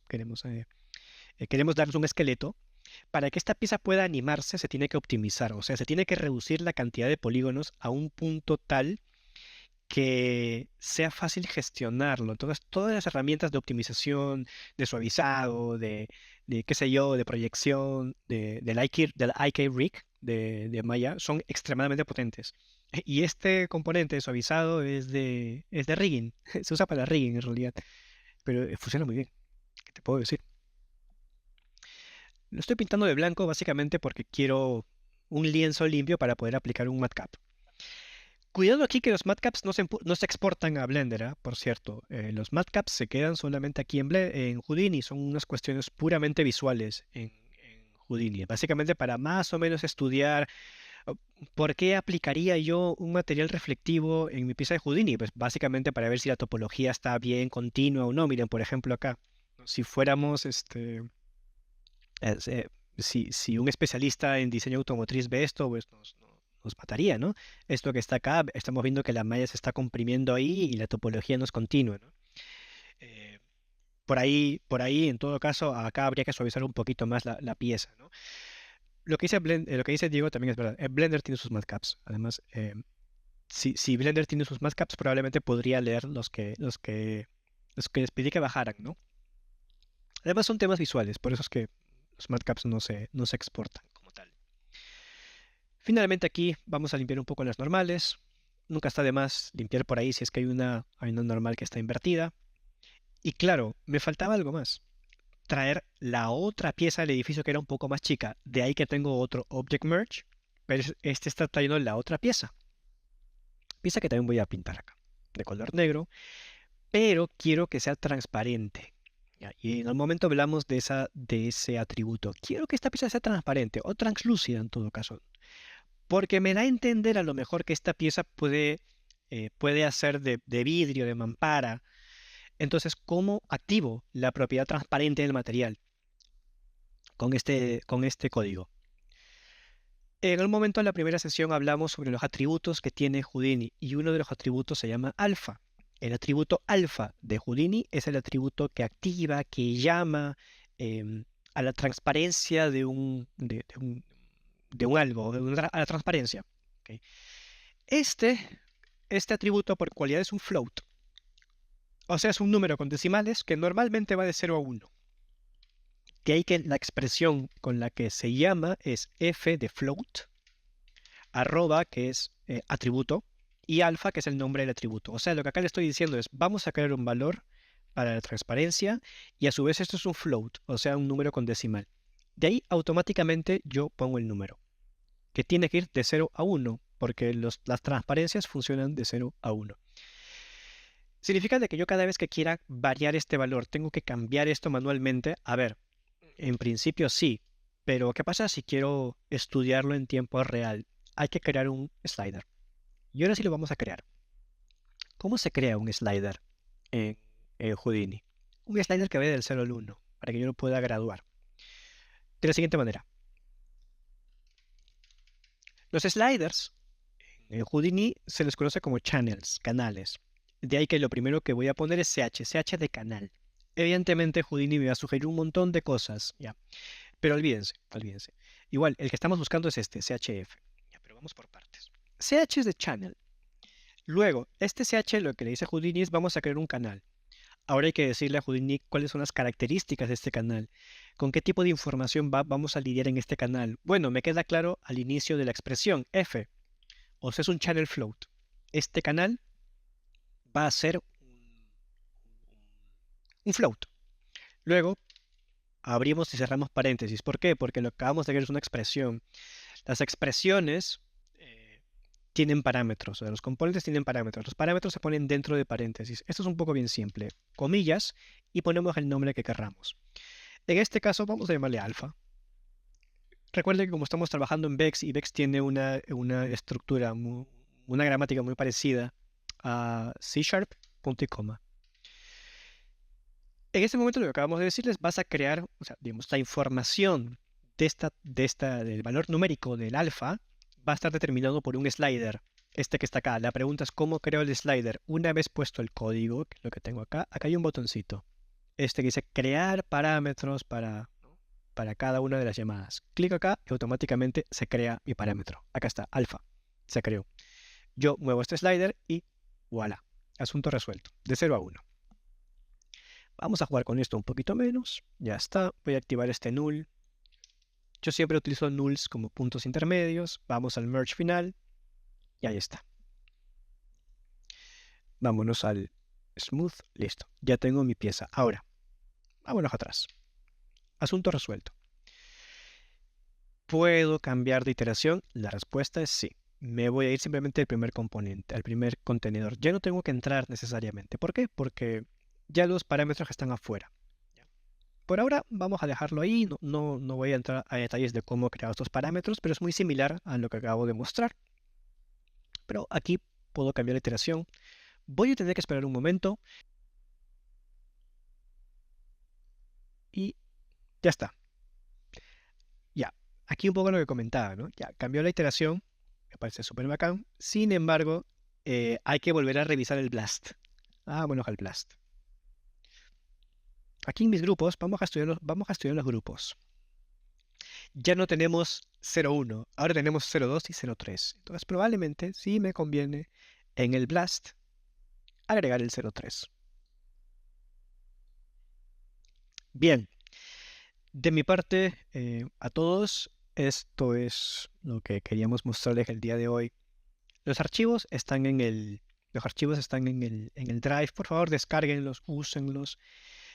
darles un esqueleto, para que esta pieza pueda animarse se tiene que optimizar, o sea, se tiene que reducir la cantidad de polígonos a un punto tal que sea fácil gestionarlo. Entonces, todas las herramientas de optimización, de suavizado, de qué sé yo, de proyección, del IK Rig de Maya, son extremadamente potentes. Y este componente de suavizado es de rigging, se usa para rigging en realidad, pero funciona muy bien, ¿qué te puedo decir? Lo estoy pintando de blanco básicamente porque quiero un lienzo limpio para poder aplicar un matcap. Cuidado aquí que los matcaps no se exportan a Blender, ¿ah? Por cierto. Los matcaps se quedan solamente aquí en Houdini. Son unas cuestiones puramente visuales en Houdini. Básicamente para más o menos estudiar por qué aplicaría yo un material reflectivo en mi pieza de Houdini. Pues básicamente para ver si la topología está bien continua o no. Miren, por ejemplo acá. Si fuéramos es, si un especialista en diseño automotriz ve esto, pues nos mataría, ¿no? Esto que está acá, estamos viendo que la malla se está comprimiendo ahí y la topología no es continua, ¿no? Eh, por ahí, en todo caso, acá habría que suavizar un poquito más la pieza, ¿no? Lo que dice Diego también es verdad. Blender tiene sus matcaps. Además, si Blender tiene sus matcaps, probablemente podría leer los que les pedí que bajaran, ¿no? Además, son temas visuales, por eso es que los matcaps no se exportan como tal. Finalmente aquí vamos a limpiar un poco las normales. Nunca está de más limpiar por ahí si es que hay una normal que está invertida. Y claro, me faltaba algo más. Traer la otra pieza del edificio que era un poco más chica. De ahí que tengo otro Object Merge. Pero este está trayendo la otra pieza. Pieza que también voy a pintar acá. De color negro. Pero quiero que sea transparente. Ya, y en el momento hablamos de ese atributo. Quiero que esta pieza sea transparente o translúcida en todo caso. Porque me da a entender a lo mejor que esta pieza puede hacer de vidrio, de mampara. Entonces, ¿cómo activo la propiedad transparente del material con este código? En el momento de la primera sesión hablamos sobre los atributos que tiene Houdini y uno de los atributos se llama alfa. El atributo alfa de Houdini es el atributo que activa, que llama a la transparencia de un algo, a la transparencia. ¿Ok? Este, este atributo por cualidad es un float, o sea, es un número con decimales que normalmente va de 0 a 1. De ahí que la expresión con la que se llama es f de float, arroba, que es atributo, y alfa, que es el nombre del atributo. O sea, lo que acá le estoy diciendo es, vamos a crear un valor para la transparencia, y a su vez esto es un float, o sea, un número con decimal. De ahí automáticamente yo pongo el número, que tiene que ir de 0 a 1, porque las transparencias funcionan de 0 a 1. Significa de que yo cada vez que quiera variar este valor, tengo que cambiar esto manualmente. A ver, en principio sí, pero ¿qué pasa si quiero estudiarlo en tiempo real? Hay que crear un slider. Y ahora sí lo vamos a crear. ¿Cómo se crea un slider en Houdini? Un slider que vaya del 0 al 1, para que yo lo pueda graduar. De la siguiente manera. Los sliders en Houdini se les conoce como channels, canales. De ahí que lo primero que voy a poner es CH de canal. Evidentemente Houdini me va a sugerir un montón de cosas, ¿ya? Pero olvídense. Igual, el que estamos buscando es este, CHF. Ya, pero vamos por partes. CH es de channel. Luego, este CH lo que le dice a Houdini es vamos a crear un canal. Ahora hay que decirle a Houdini cuáles son las características de este canal. ¿Con qué tipo de información vamos a lidiar en este canal? Bueno, me queda claro al inicio de la expresión F. O sea, es un channel float. Este canal va a ser un float. Luego, abrimos y cerramos paréntesis. ¿Por qué? Porque lo que acabamos de ver es una expresión. Las expresiones tienen parámetros, o sea, los componentes tienen parámetros. Los parámetros se ponen dentro de paréntesis. Esto es un poco bien simple. Comillas y ponemos el nombre que querramos. En este caso vamos a llamarle alfa. Recuerden que como estamos trabajando en Vex y Vex tiene una estructura muy una gramática muy parecida a C#, punto y coma. En este momento lo que acabamos de decirles, vas a crear, o sea, digamos, la información del valor numérico del alfa va a estar determinado por un slider, este que está acá. La pregunta es cómo creo el slider. Una vez puesto el código, que es lo que tengo acá hay un botoncito. Este que dice crear parámetros para cada una de las llamadas. Clic acá y automáticamente se crea mi parámetro. Acá está, alfa. Se creó. Yo muevo este slider y voilà. Asunto resuelto. De 0 a 1. Vamos a jugar con esto un poquito menos. Ya está. Voy a activar este null. Yo siempre utilizo nulls como puntos intermedios. Vamos al merge final. Y ahí está. Vámonos al smooth. Listo. Ya tengo mi pieza. Ahora, vámonos atrás. Asunto resuelto. ¿Puedo cambiar de iteración? La respuesta es sí. Me voy a ir simplemente al primer componente, al primer contenedor. Ya no tengo que entrar necesariamente. ¿Por qué? Porque ya los parámetros están afuera. Por ahora vamos a dejarlo ahí. No voy a entrar a detalles de cómo crear estos parámetros, pero es muy similar a lo que acabo de mostrar. Pero aquí puedo cambiar la iteración. Voy a tener que esperar un momento. Y ya está. Ya, aquí un poco lo que comentaba, ¿no? Ya cambió la iteración. Me parece súper bacán. Sin embargo, hay que volver a revisar el blast. Vámonos al blast. Aquí en mis grupos vamos a estudiar los grupos. Ya no tenemos 0,1, ahora tenemos 0,2 y 0,3. Entonces probablemente sí me conviene en el blast agregar el 0,3. Bien, de mi parte, a todos, esto es lo que queríamos mostrarles el día de hoy. Los archivos están en el drive. Por favor, descárguenlos, úsenlos.